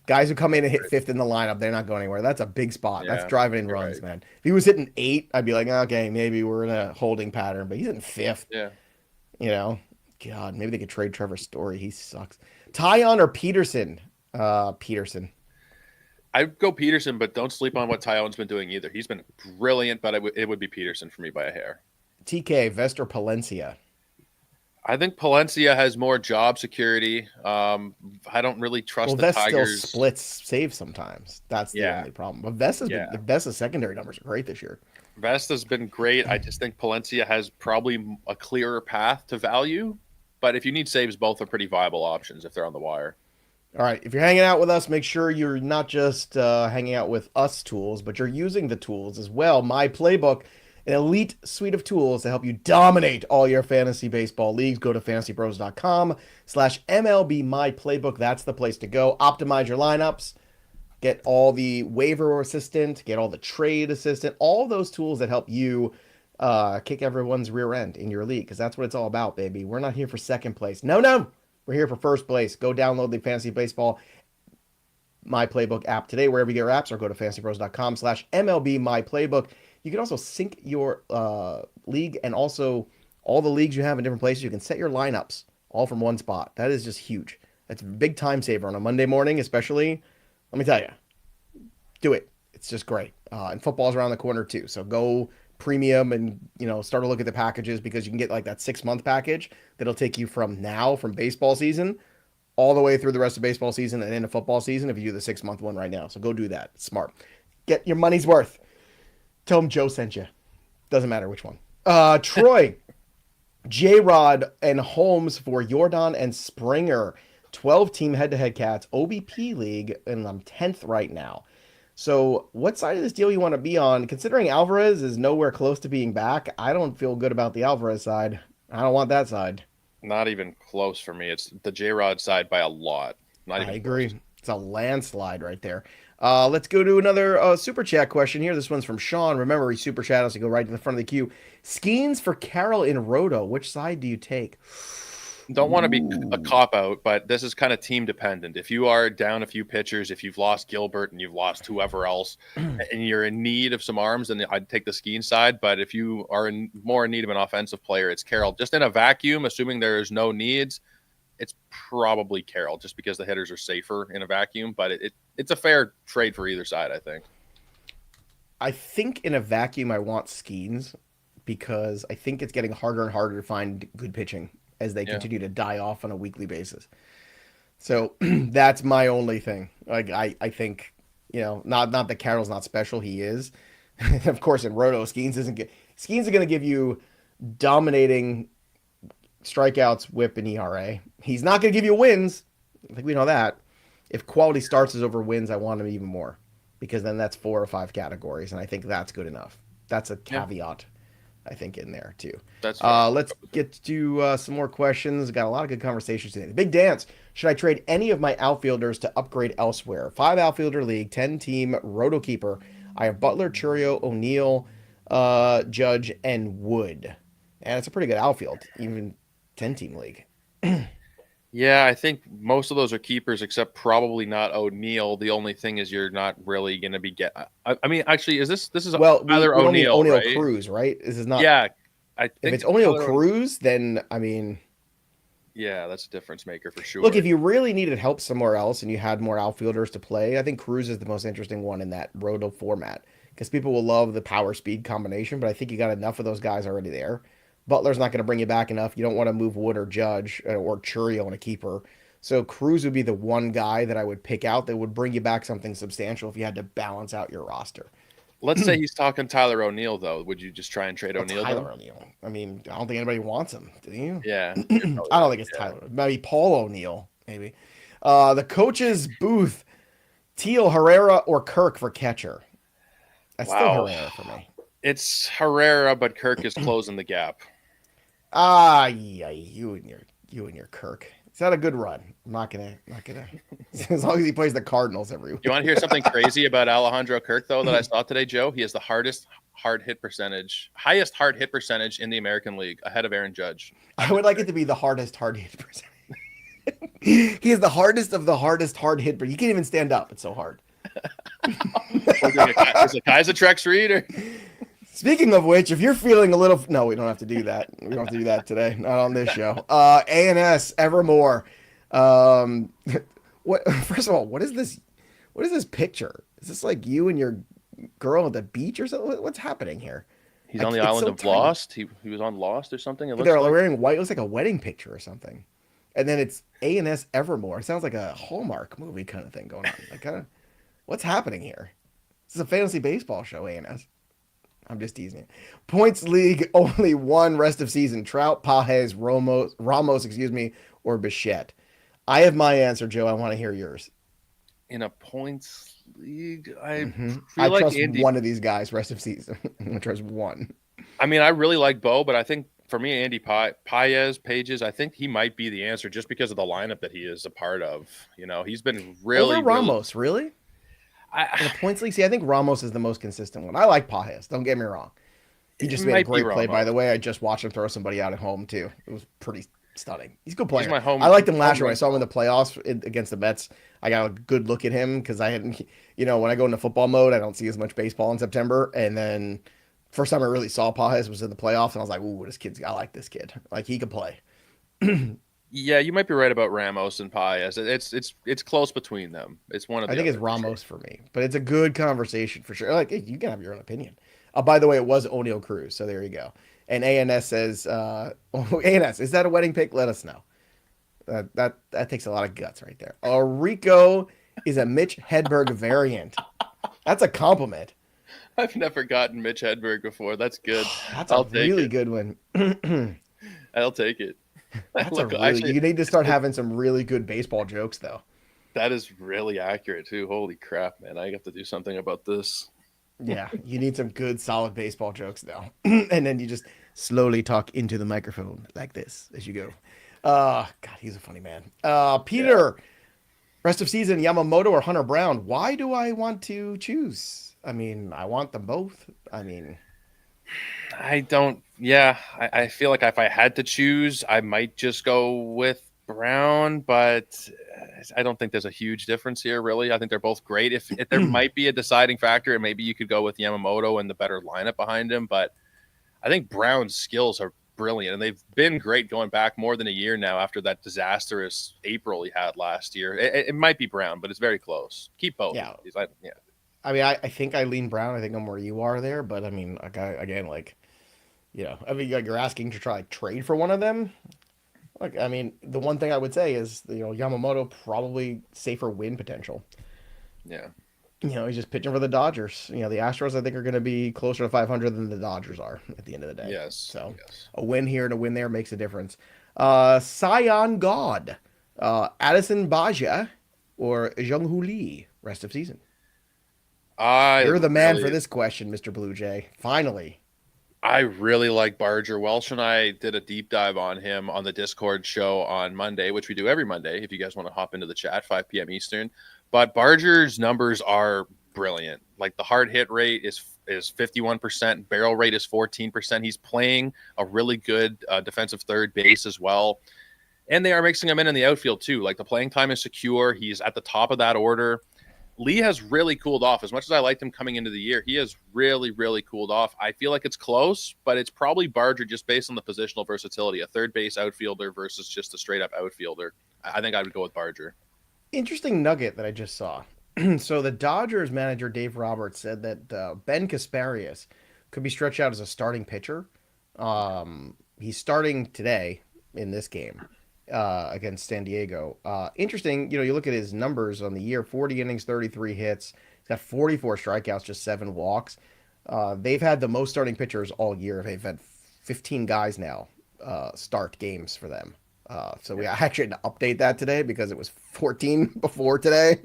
Guys who come in and hit 5th in the lineup, they're not going anywhere. That's a big spot. That's driving in runs, man. If he was hitting 8, I'd be like, okay, maybe we're in a holding pattern. But he's hitting 5th. Yeah. God, maybe they could trade Trevor Story. He sucks. Tyon or Peterson? Peterson. I'd go Peterson, but don't sleep on what Tyon's been doing either. He's been brilliant, but it would be Peterson for me by a hair. TK, Vest or Palencia? I think Palencia has more job security. I don't really trust Well, the Vest still Tigers. splits saves sometimes. That's the Yeah, only problem. But Vest has been yeah. the Vest's secondary numbers are great this year. Vesta's been great. I just think Palencia has probably a clearer path to value. But if you need saves, both are pretty viable options if they're on the wire. All right, if you're hanging out with us, make sure you're not just hanging out with us tools, but you're using the tools as well. My Playbook, an elite suite of tools to help you dominate all your fantasy baseball leagues. Go to fantasypros.com/MLB My Playbook. That's the place to go. Optimize your lineups. Get all the waiver assistant, get all the trade assistant, all those tools that help you kick everyone's rear end in your league, because that's what it's all about, baby. We're not here for second place. No, no. We're here for first place. Go download the Fantasy Baseball My Playbook app today, wherever you get your apps, or go to fantasypros.com/MLB My Playbook. You can also sync your league and also all the leagues you have in different places. You can set your lineups all from one spot. That is just huge. That's a big time saver on a Monday morning, especially. Let me tell you, do it. It's just great. And football's around the corner too. So go premium and start to look at the packages, because you can get like that 6-month package that'll take you from baseball season all the way through the rest of baseball season and into football season if you do the 6-month one right now. So go do that. It's smart. Get your money's worth. Tell them Joe sent you. Doesn't matter which one. Troy, J-Rod, and Holmes for Jordan and Springer. 12-team head-to-head cats, OBP league, and I'm 10th right now. So what side of this deal you want to be on? Considering Alvarez is nowhere close to being back, I don't feel good about the Alvarez side. I don't want that side. Not even close for me. It's the J-Rod side by a lot. Not even I agree. close. It's a landslide right there. Let's go to another super chat question here. This one's from Sean. Remember, he super chat us to go right to the front of the queue. Skenes for Carroll in Roto. Which side do you take? Don't want to be a cop out, but this is kind of team dependent. If you are down a few pitchers, if you've lost Gilbert and you've lost whoever else, and you're in need of some arms, then I'd take the Skenes side. But if you are more in need of an offensive player, it's Carroll. Just in a vacuum, assuming there's no needs, it's probably Carroll, just because the hitters are safer in a vacuum. But it's a fair trade for either side, I think. I think in a vacuum, I want Skenes, because I think it's getting harder and harder to find good pitching as they continue to die off on a weekly basis. So that's my only thing. Like I think, not that Carroll's not special, he is. Of course, in Roto, Skenes is going to give you dominating strikeouts, whip, and ERA. He's not going to give you wins. I think we know that. If quality starts is over wins, I want him even more, because then that's 4 or 5 categories, and I think that's good enough. That's a caveat. I think in there too. That's let's get to some more questions. Got a lot of good conversations today. The big dance. Should I trade any of my outfielders to upgrade elsewhere? 5 outfielder league, 10-team roto keeper. I have Butler, Churio, O'Neill, Judge, and Wood. And it's a pretty good outfield, even 10-team league. Yeah, I think most of those are keepers, except probably not O'Neill. The only thing is you're not really going to be I mean, actually, this is Tyler O'Neill, right? Cruz, right? This is not. Yeah, I think if it's O'Neill Cruz, then I mean, yeah, that's a difference maker for sure. Look, if you really needed help somewhere else and you had more outfielders to play, I think Cruz is the most interesting one in that roto format, because people will love the power speed combination, but I think you got enough of those guys already there. Butler's not going to bring you back enough. You don't want to move Wood or Judge or Churio in a keeper. So Cruz would be the one guy that I would pick out that would bring you back something substantial if you had to balance out your roster. Let's say he's talking Tyler O'Neill, though. Would you just try and trade O'Neill? Tyler O'Neill. I mean, I don't think anybody wants him. Do you? Yeah. I don't think it's Tyler. Maybe Paul O'Neill. Maybe. The coach's booth. Teal, Herrera, or Kirk for catcher. That's still Herrera for me. It's Herrera, but Kirk is closing the gap. Yeah, you and your Kirk. It's not a good run. I'm not gonna. As long as he plays the Cardinals every week. You want to hear something crazy about Alejandro Kirk, though, that I saw today, Joe? He has the highest hard hit percentage in the American League, ahead of Aaron Judge. I would like it to be the hardest hard hit percentage. He is the hardest of the hardest hard hit, but you can't even stand up. It's so hard. Is it Kaiser Trex reader? Speaking of which, if you're feeling a little... No, we don't have to do that. We don't have to do that today. Not on this show. ANS, Evermore. First of all, what is this? What is this picture? Is this like you and your girl at the beach or something? What's happening here? He's on the It's island so of tiny. Lost. He was on Lost or something. It looks They're like. wearing white. It looks like a wedding picture or something. And then it's A&S Evermore. It sounds like a Hallmark movie kind of thing going on. Like, kind of, what's happening here? This is a fantasy baseball show, A&S. I'm just teasing. Points league only one rest of season. Trout, Pages, Ramos, or Bichette. I have my answer, Joe. I want to hear yours. In a points league, I I feel like trust Andy. one of these guys rest of season. I'm gonna trust one. I mean, I really like Bo, but I think for me, Andy Pages, I think he might be the answer just because of the lineup that he is a part of. He's been Over really, really. Ramos, really? In a I, points league, see, I think Ramos is the most consistent one. I like Pages. Don't get me wrong. He it just made a might be great play, by Ramos. the way. I just watched him throw somebody out at home too. It was pretty stunning. He's a good player. He's my home. I liked him last home year when I run saw him in ball. the playoffs against the Mets. I got a good look at him because I hadn't, when I go into football mode, I don't see as much baseball in September. And then first time I really saw Pages was in the playoffs, and I was like, "Ooh, I like this kid. Like he could play." Yeah, you might be right about Ramos and Paez. It's close between them. It's one of I the think it's other for sure. Ramos for me, but it's a good conversation for sure. Like, hey, you can have your own opinion. By the way, it was O'Neill Cruz, so there you go. And ANS says, ANS, is that a wedding pic? Let us know. That takes a lot of guts right there. Orrico is a Mitch Hedberg variant. That's a compliment. I've never gotten Mitch Hedberg before. That's good. That's a I'll take really it. good one. I'll take it. That's a Look, really, actually, you need to start having some really good baseball jokes, though. that is really accurate too. Holy crap, man! I have to do something about this. Yeah, you need some good, solid baseball jokes now. And then you just slowly talk into the microphone like this as you go. God, he's a funny man. Yeah. Peter, rest of season, Yamamoto or Hunter Brown? Why do I want to choose? I mean, I want them both. I mean, I don't. Yeah, I feel like if I had to choose, I might just go with Brown, but I don't think there's a huge difference here, really. I think they're both great. If there might be a deciding factor, and maybe you could go with Yamamoto and the better lineup behind him, but I think Brown's skills are brilliant, and they've been great going back more than a year now after that disastrous April he had last year. It might be Brown, but it's very close. Keep both yeah. of these. Yeah. I mean, I think I lean Brown. I think I'm where you are there. But I mean, again, like, I mean, like you're asking to try like, trade for one of them. Like, I mean, the one thing I would say is, Yamamoto probably safer win potential. Yeah. He's just pitching for the Dodgers. The Astros, I think, are going to be closer to 500 than the Dodgers are at the end of the day. Yes. So Yes. a win here and a win there makes a difference. Scion God, Addison Barger, or Jung Lee, rest of season. You're the man for this question, Mr. Blue Jay. Finally. I really like Barger. Welsh and I did a deep dive on him on the Discord show on Monday, which we do every Monday. If you guys want to hop into the chat, 5 p.m. Eastern. But Barger's numbers are brilliant. Like the hard hit rate is 51%, barrel rate is 14%. He's playing a really good defensive third base as well. And they are mixing him in the outfield too. Like the playing time is secure. He's at the top of that order. Lee has really cooled off. As much as I liked him coming into the year, he has really, really cooled off. I feel like it's close, but it's probably Barger just based on the positional versatility, a third base outfielder versus just a straight up outfielder. I think I would go with Barger. Interesting nugget that I just saw. So the Dodgers manager, Dave Roberts, said that Ben Kasparius could be stretched out as a starting pitcher. He's starting today in this game against San Diego. Interesting, you look at his numbers on the year, 40 innings, 33 hits. He's got 44 strikeouts, just 7 walks. They've had the most starting pitchers all year. They've had 15 guys now start games for them. So we actually had to update that today because it was 14 before this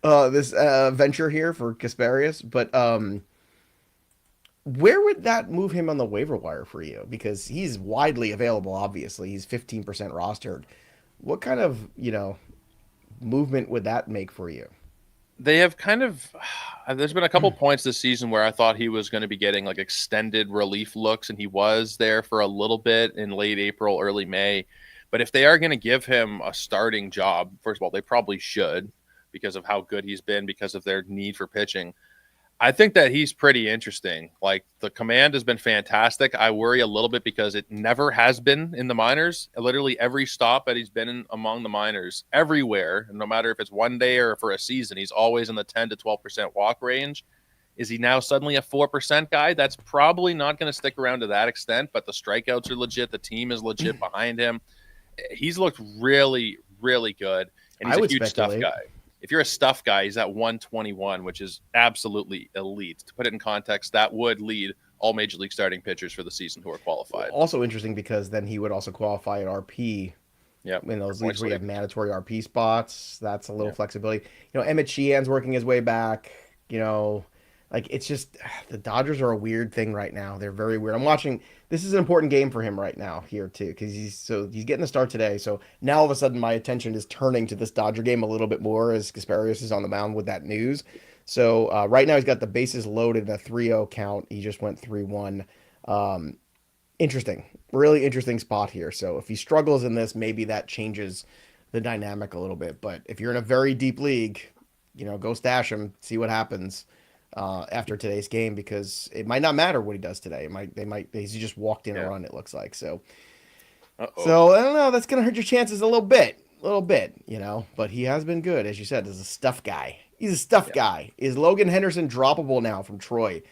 venture here for Kasparius. But where would that move him on the waiver wire for you? Because he's widely available, obviously. He's 15% rostered. What kind of, movement would that make for you? They have kind of there's been a couple points this season where I thought he was going to be getting like extended relief looks, and he was there for a little bit in late April, early May. But if they are going to give him a starting job, first of all, they probably should because of how good he's been, because of their need for pitching. I think that he's pretty interesting. Like the command has been fantastic. I worry a little bit because it never has been in the minors. Literally every stop that he's been in among the minors, everywhere, no matter if it's one day or for a season, he's always in the 10 to 12% walk range. Is he now suddenly a 4% guy? That's probably not going to stick around to that extent, but the strikeouts are legit. The team is legit behind him. He's looked really, really good, and he's I a would huge stuff speculate. guy. If you're a stuff guy, he's at 121, which is absolutely elite. To put it in context, that would lead all major league starting pitchers for the season who are qualified. Also interesting because then he would also qualify at RP. Yep. In those leagues where you have mandatory RP spots, that's a little flexibility. Emmett Sheehan's working his way back. Like it's just the Dodgers are a weird thing right now. They're very weird. I'm watching. This is an important game for him right now here too because he's getting a start today. So now all of a sudden my attention is turning to this Dodger game a little bit more as Kasparius is on the mound with that news. So right now he's got the bases loaded in a 3-0 count. He just went 3-1. Interesting, really interesting spot here. So if he struggles in this, maybe that changes the dynamic a little bit. But if you're in a very deep league, go stash him, see what happens after today's game because it might not matter what he does today. He just walked in a run. It looks like so. So I don't know. That's gonna hurt your chances a little bit. But he has been good, as you said. As a stuff guy, he's a stuff guy. Is Logan Henderson droppable now from Troy?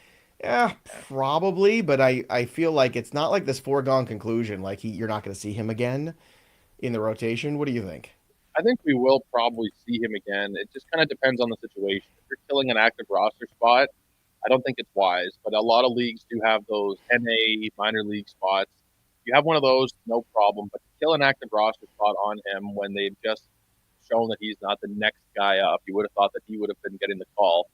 Yeah, probably, but I feel like it's not like this foregone conclusion. Like you're not going to see him again in the rotation. What do you think? I think we will probably see him again. It just kind of depends on the situation. If you're killing an active roster spot, I don't think it's wise. But a lot of leagues do have those NA minor league spots. If you have one of those, no problem. But to kill an active roster spot on him when they've just shown that he's not the next guy up, you would have thought that he would have been getting the call.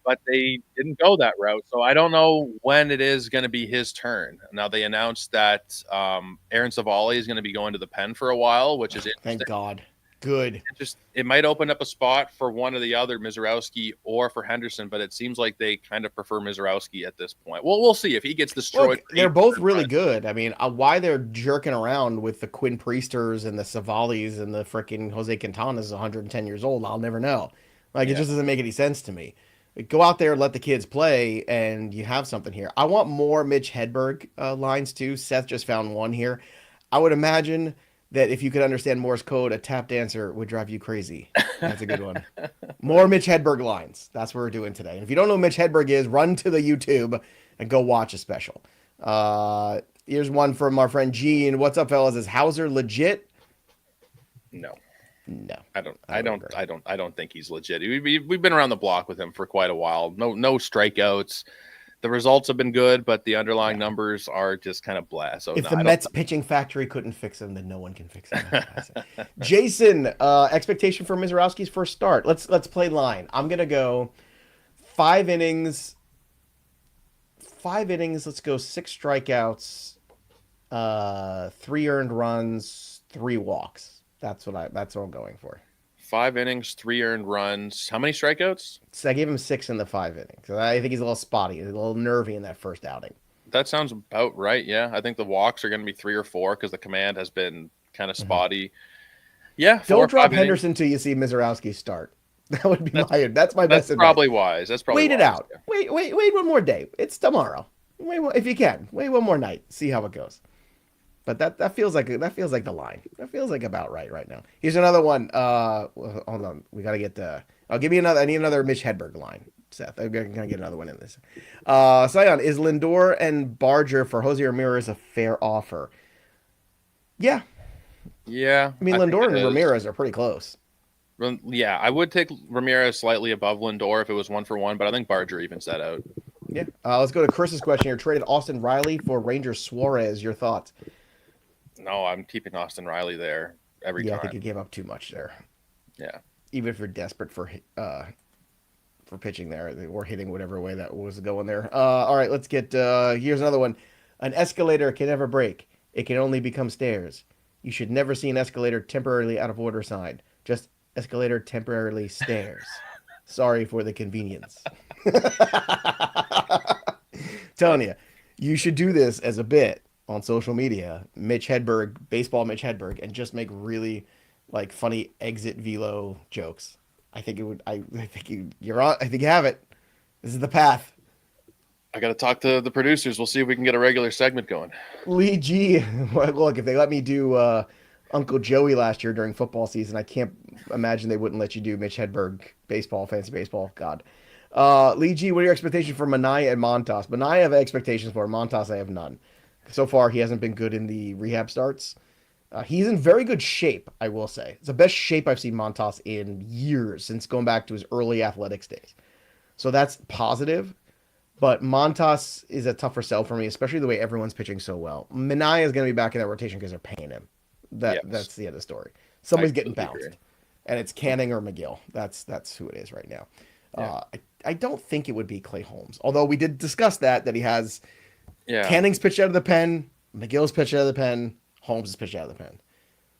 But they didn't go that route. So I don't know when it is going to be his turn. Now, they announced that Aaron Savali is going to be going to the pen for a while, which is interesting. Thank God. Good. It might open up a spot for one or the other, Misiorowski or for Henderson, but it seems like they kind of prefer Misiorowski at this point. Well, we'll see if he gets destroyed. Look, they're both really good. I mean, why they're jerking around with the Quinn Priesters and the Savalis and the freaking Jose Quintanas is 110 years old, I'll never know. It just doesn't make any sense to me. Go out there and let the kids play, and you have something here. I want more Mitch Hedberg lines, too. Seth just found one here. I would imagine that if you could understand Morse code, a tap dancer would drive you crazy. That's a good one. More Mitch Hedberg lines. That's what we're doing today. And if you don't know who Mitch Hedberg is, run to the YouTube and go watch a special. Here's one from our friend Gene. What's up, fellas? Is Houser legit? No. No, I don't think he's legit. We've been around the block with him for quite a while. No strikeouts. The results have been good, but the underlying numbers are just kind of blah. So if the Mets pitching factory couldn't fix him, then no one can fix him. Jason, expectation for Misiorowski's first start. Let's play line. I'm gonna go 5 innings. 5 innings. Let's go 6 strikeouts, 3 earned runs, 3 walks. That's what I'm going for. 5 innings, 3 earned runs. How many strikeouts? So I gave him 6 in the 5 innings. I think he's a little spotty, he's a little nervy in that first outing. That sounds about right. Yeah, I think the walks are going to be 3 or 4 because the command has been kind of spotty. Mm-hmm. Yeah, don't drop Henderson until you see Misiorowski start. That would be that's my best advice. That's probably wise. Wait it out. Yeah. Wait one more day. It's tomorrow. If you can, wait one more night. See how it goes. But that feels like the line. That feels like about right now. Here's another one. Hold on. We got to get I'll give you another. I need another Mitch Hedberg line, Seth. I'm gonna get another one in this. Sion, is Lindor and Barger for Jose Ramirez a fair offer? Yeah. Yeah. I mean, Lindor and Ramirez are pretty close. Yeah, I would take Ramirez slightly above Lindor if it was 1-for-1, but I think Barger evens that out. Yeah. Let's go to Chris's question here. Traded Austin Riley for Ranger Suarez. Your thoughts? No, I'm keeping Austin Riley there every time. Yeah, I think you gave up too much there. Yeah. Even if you're desperate for pitching there or hitting whatever way that was going there. All right, let's get here's another one. An escalator can never break. It can only become stairs. You should never see an escalator temporarily out of order sign. Just escalator temporarily stairs. Sorry for the convenience. Telling you should do this as a bit on social media, Mitch Hedberg, baseball Mitch Hedberg, and just make really funny exit velo jokes. I think it would. I think you're on. I think you have it. This is the path. I got to talk to the producers. We'll see if we can get a regular segment going. Lee G. Look, if they let me do Uncle Joey last year during football season, I can't imagine they wouldn't let you do Mitch Hedberg baseball, fantasy baseball. God. Lee G, what are your expectations for Manaya and Montas? Manaya I have expectations for. Montas I have none. So far, he hasn't been good in the rehab starts. He's in very good shape, I will say. It's the best shape I've seen Montas in years, since going back to his early athletics days. So that's positive. But Montas is a tougher sell for me, especially the way everyone's pitching so well. Minaya is going to be back in that rotation because they're paying him. That's the end of the story. Somebody's getting bounced, and it's Canning or McGill. That's who it is right now. Yeah. I don't think it would be Clay Holmes, although we did discuss that he has Canning's pitched out of the pen, McGill's pitched out of the pen, Holmes is pitched out of the pen.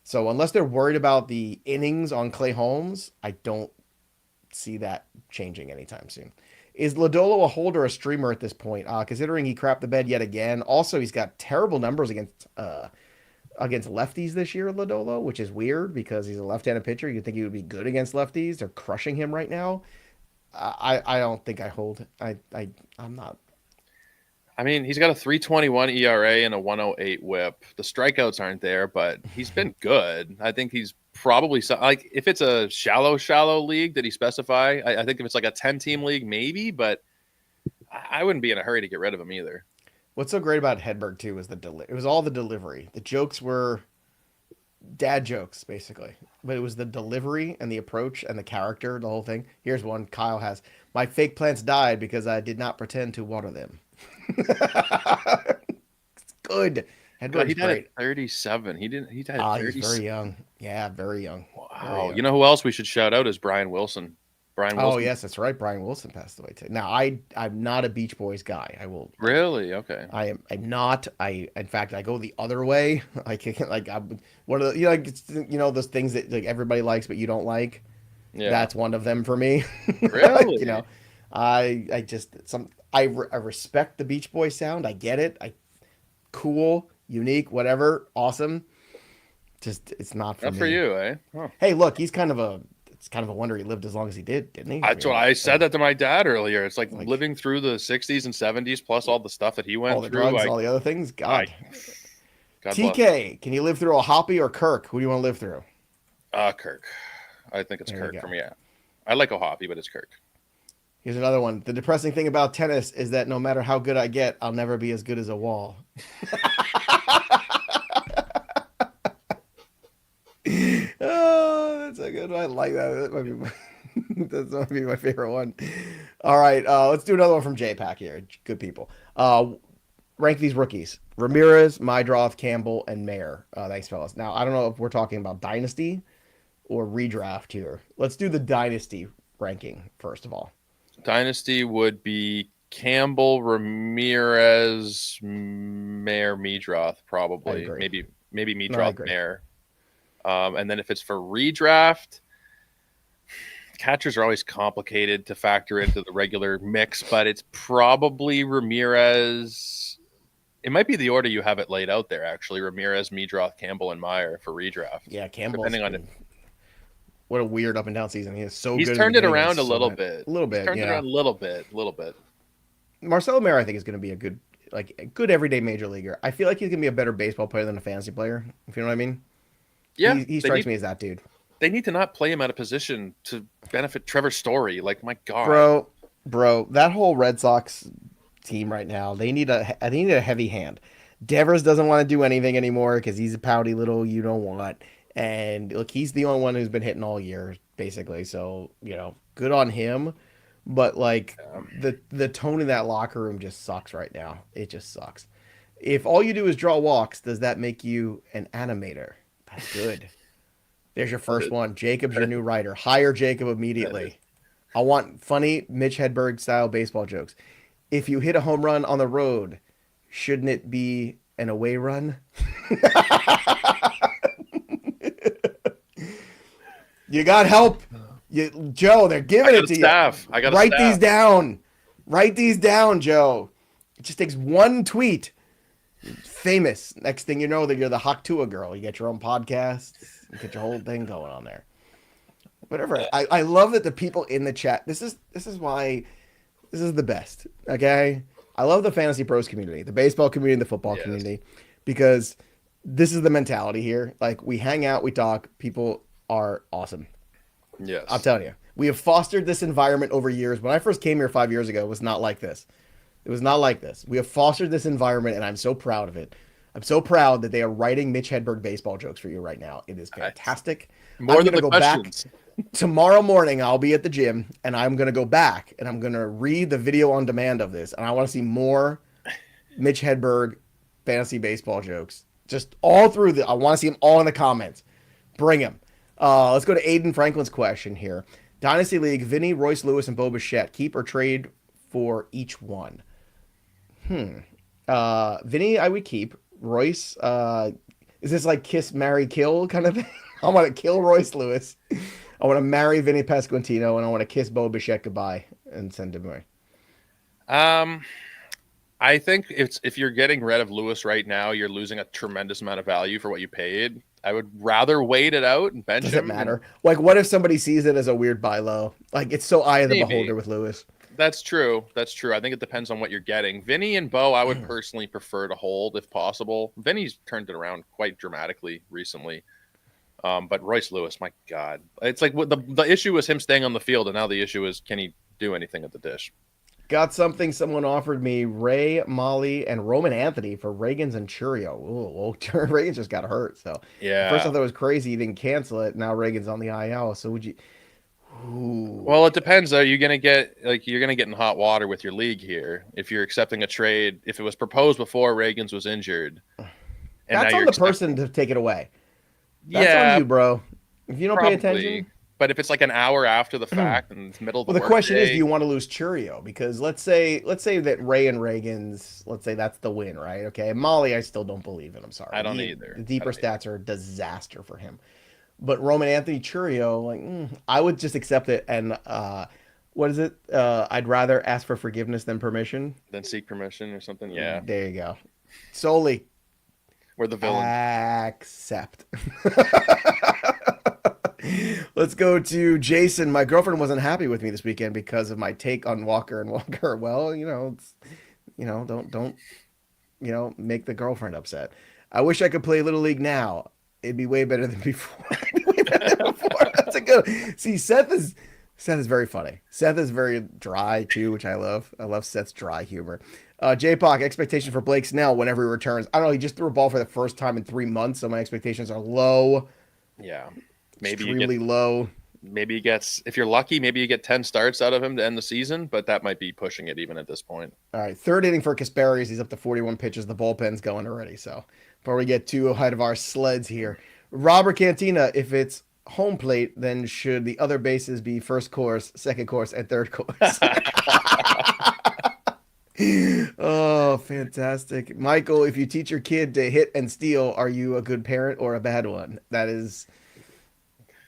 So unless they're worried about the innings on Clay Holmes, I don't see that changing anytime soon. Is Lodolo a holder or a streamer at this point? Considering he crapped the bed yet again. Also, he's got terrible numbers against lefties this year, Lodolo, which is weird because he's a left-handed pitcher. You'd think he would be good against lefties. They're crushing him right now. I don't think I hold. I'm not. I mean, he's got a 3.21 ERA and a 1.08 WHIP. The strikeouts aren't there, but he's been good. I think he's probably like if it's a shallow league that he specify. I think if it's like a 10-team league, maybe, but I wouldn't be in a hurry to get rid of him either. What's so great about Hedberg too is it was all the delivery. The jokes were dad jokes basically, but it was the delivery and the approach and the character, the whole thing. Here's one Kyle has: my fake plants died because I did not pretend to water them. It's good. Hedberg's he died great. at 37. He died at 37. He's very young. Yeah, very young. Wow. Very young. You know who else we should shout out is Brian Wilson. Oh yes, that's right. Brian Wilson passed away too. Now I'm not a Beach Boys guy. I will really okay. I'm not. In fact I go the other way. I'm one of the those things that like everybody likes but you don't like. Yeah, that's one of them for me. Really? I respect the Beach Boys sound. I get it. Cool, unique, whatever, awesome. Just it's not for me. Not for you, eh? Huh. Hey, look, it's kind of a wonder he lived as long as he did, didn't he? That's what I said that to my dad earlier. It's like living through the 60s and 70s plus all the stuff that he went all the through. Drugs, all the other things. God TK, bless. Can you live through a Hoppy or Kirk? Who do you want to live through? Kirk. I think it's Kirk for me. Yeah. I like a Hoppy, but it's Kirk. Here's another one. The depressing thing about tennis is that no matter how good I get, I'll never be as good as a Wall. Oh, that's a good one. I like that. That might be my favorite one. All right, let's do another one from J-Pack here. Good people. Rank these rookies: Ramirez, Mydroth, Campbell, and Mayer. Thanks, fellas. Now, I don't know if we're talking about Dynasty or redraft here. Let's do the Dynasty ranking first of all. Dynasty would be Campbell, Ramirez, Mayer, Mydroth, probably. Maybe Mydroth, Mayer. And then if it's for redraft, catchers are always complicated to factor into the regular mix, but it's probably Ramirez. It might be the order you have it laid out there, actually. Ramirez, Mydroth, Campbell, and Meyer for redraft. Yeah, Campbell. Depending on it. What a weird up and down season. He is so good. He's turned it around a little bit. A little bit. He's turned it around a little bit. Marcelo Mayer, I think, is going to be a good everyday major leaguer. I feel like he's going to be a better baseball player than a fantasy player, if you know what I mean. Yeah. He strikes me as that dude. They need to not play him out of position to benefit Trevor Story. Like, my God. Bro, that whole Red Sox team right now, they need a heavy hand. Devers doesn't want to do anything anymore because he's a pouty little you don't want. And look, he's the only one who's been hitting all year, basically. So, good on him. But the tone in that locker room just sucks right now. It just sucks. If all you do is draw walks, does that make you an animator? That's good. There's your first one. Jacob's your new writer. Hire Jacob immediately. I want funny Mitch Hedberg style baseball jokes. If you hit a home run on the road, shouldn't it be an away run? You got help. Joe, they're giving it to you. I got Write these down. Write these down, Joe. It just takes one tweet. Famous. Next thing you know, that you're the Haktua girl. You get your own podcast. You get your whole thing going on there. Whatever. I love that the people in the chat. This is why this is the best. Okay. I love the Fantasy Pros community, the baseball community, and the football community, because this is the mentality here. Like, we hang out, we talk. People are awesome. Yes. I'm telling you. We have fostered this environment over years. When I first came here 5 years ago, it was not like this. It was not like this. We have fostered this environment, and I'm so proud of it. I'm so proud that they are writing Mitch Hedberg baseball jokes for you right now. It is fantastic. More I'm than going to the go questions. back tomorrow morning. I'll be at the gym, and I'm going to go back, and I'm going to read the video on demand of this, and I want to see more Mitch Hedberg fantasy baseball jokes. Just all through I want to see them all in the comments. Bring them. Let's go to Aiden Franklin's question here. Dynasty League, Vinny, Royce Lewis, and Bo Bichette. Keep or trade for each one? Vinny, I would keep. Royce, is this like kiss, marry, kill kind of thing? I want to kill Royce Lewis. I want to marry Vinny Pasquantino, and I want to kiss Bo Bichette goodbye and send him away. I think if you're getting rid of Lewis right now, you're losing a tremendous amount of value for what you paid. I would rather wait it out and bench him. Does it matter? Like, what if somebody sees it as a weird buy low? Like, it's so eye of the beholder with Lewis. That's true. That's true. I think it depends on what you're getting. Vinny and Bo, I would personally prefer to hold if possible. Vinny's turned it around quite dramatically recently. But Royce Lewis, my God. It's like the issue was him staying on the field, and now the issue is, can he do anything at the dish? Got something someone offered me, Ray, Molly, and Roman Anthony for Ragans and Churio. Ooh, well, Ragans just got hurt, so. Yeah. First I thought it was crazy he didn't cancel it. Now Ragans on the IL, so would you... Ooh. Well, it depends though. You're gonna get in hot water with your league here if you're accepting a trade. If it was proposed before Ragans was injured, and that's on the person to take it away. That's on you, bro. If you don't pay attention. But if it's like an hour after the fact and it's middle of the well, the question is, do you want to lose Churio? Because let's say that Ray and Ragans, let's say that's the win, right? Okay, Molly, I still don't believe in. I'm sorry. I don't either. The deeper stats are a disaster for him. But Roman Anthony Churio, like, I would just accept it. And what is it? I'd rather ask for forgiveness than permission. Than seek permission or something. Yeah. There you go. Solely. We're the villain. Accept. Let's go to Jason. My girlfriend wasn't happy with me this weekend because of my take on Walker and Walker. Well, don't make the girlfriend upset. I wish I could play Little League now. It'd be way better than before. That's a good. See, Seth is very funny. Seth is very dry too, which I love. I love Seth's dry humor. J-Poc, expectation for Blake Snell whenever he returns. I don't know. He just threw a ball for the first time in 3 months, so my expectations are low. Yeah. Maybe extremely low. Maybe he gets, if you're lucky, maybe you get 10 starts out of him to end the season, but that might be pushing it even at this point. All right, third inning for Kasperius. He's up to 41 pitches. The bullpen's going already. So before we get too ahead of our sleds here, Robert Cantina, if it's home plate, then should the other bases be first course, second course, and third course? Oh, fantastic. Michael, if you teach your kid to hit and steal, are you a good parent or a bad one? That is...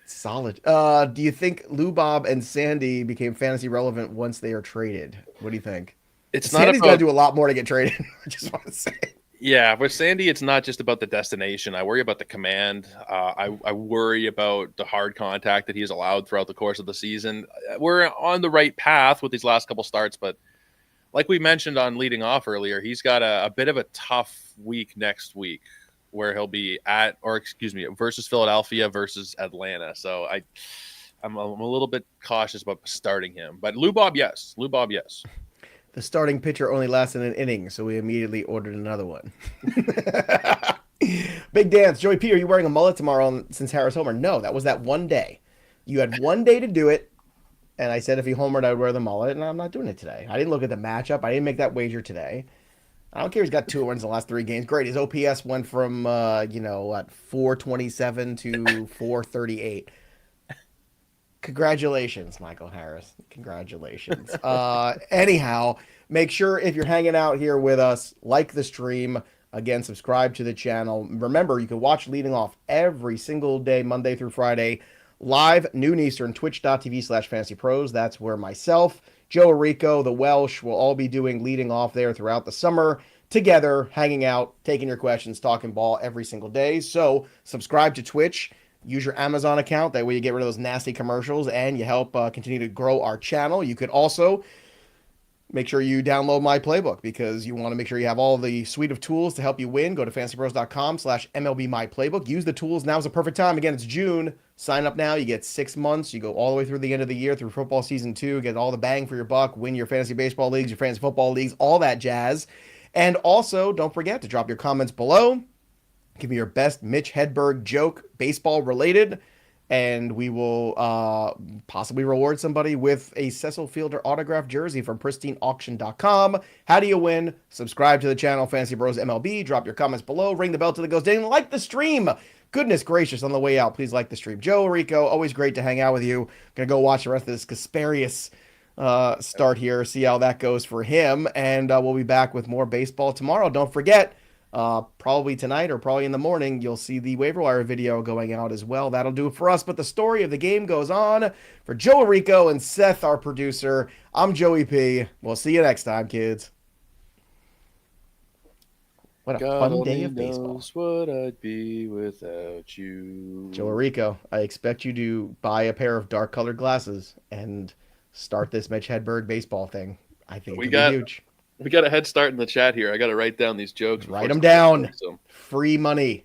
solid. Do you think Lou Bob and Sandy became fantasy relevant once they are traded? What do you think? Sandy's got to do a lot more to get traded. I just want to say. Yeah, with Sandy, it's not just about the destination. I worry about the command. I worry about the hard contact that he's allowed throughout the course of the season. We're on the right path with these last couple starts, but like we mentioned on leading off earlier, he's got a bit of a tough week next week, where he'll be versus Philadelphia versus Atlanta. So I'm a little bit cautious about starting him. But Lou Bob, yes. The starting pitcher only lasted an inning, so we immediately ordered another one. Big Dance. Joey P, are you wearing a mullet tomorrow since Harris homer? No, that was that one day. You had one day to do it, and I said if he homered, I'd wear the mullet, and I'm not doing it today. I didn't look at the matchup. I didn't make that wager today. I don't care. He's got 2 wins in the last 3 games. Great. His OPS went from 427 to 438. Congratulations, Michael Harris. Congratulations. Anyhow, make sure if you're hanging out here with us, like the stream. Again, subscribe to the channel. Remember, you can watch Leading Off every single day, Monday through Friday, live, noon Eastern, twitch.tv/fantasypros. That's where myself, Joe Orrico, the Welsh will all be doing Leading Off there throughout the summer, together, hanging out, taking your questions, talking ball every single day. So subscribe to Twitch, use your Amazon account. That way you get rid of those nasty commercials and you help continue to grow our channel. You could also make sure you download my playbook because you want to make sure you have all the suite of tools to help you win. Go to fantasypros.com/MLB my playbook. Use the tools. Now's the perfect time. Again, it's June. Sign up now. You get 6 months. You go all the way through the end of the year through football season 2. Get all the bang for your buck. Win your fantasy baseball leagues, your fantasy football leagues, all that jazz. And also, don't forget to drop your comments below. Give me your best Mitch Hedberg joke, baseball related. And we will possibly reward somebody with a Cecil Fielder autographed jersey from pristineauction.com. How do you win? Subscribe to the channel, Fantasy Bros MLB. Drop your comments below. Ring the bell till it goes ding. Like the stream. Goodness gracious, on the way out, please like the stream. Joe Orrico, always great to hang out with you. Gonna go watch the rest of this Kasparius start here, see how that goes for him. And we'll be back with more baseball tomorrow. Don't forget, probably tonight or probably in the morning, you'll see the waiver wire video going out as well. That'll do it for us. But the story of the game goes on. For Joe Orrico and Seth, our producer, I'm Joey P. We'll see you next time, kids. What a God fun day only of baseball. knows what I'd be without you. Joe Orrico, I expect you to buy a pair of dark colored glasses and start this Mitch Hedberg baseball thing. I think it'll be huge. We got a head start in the chat here. I got to write down these jokes. Write them down. Free money.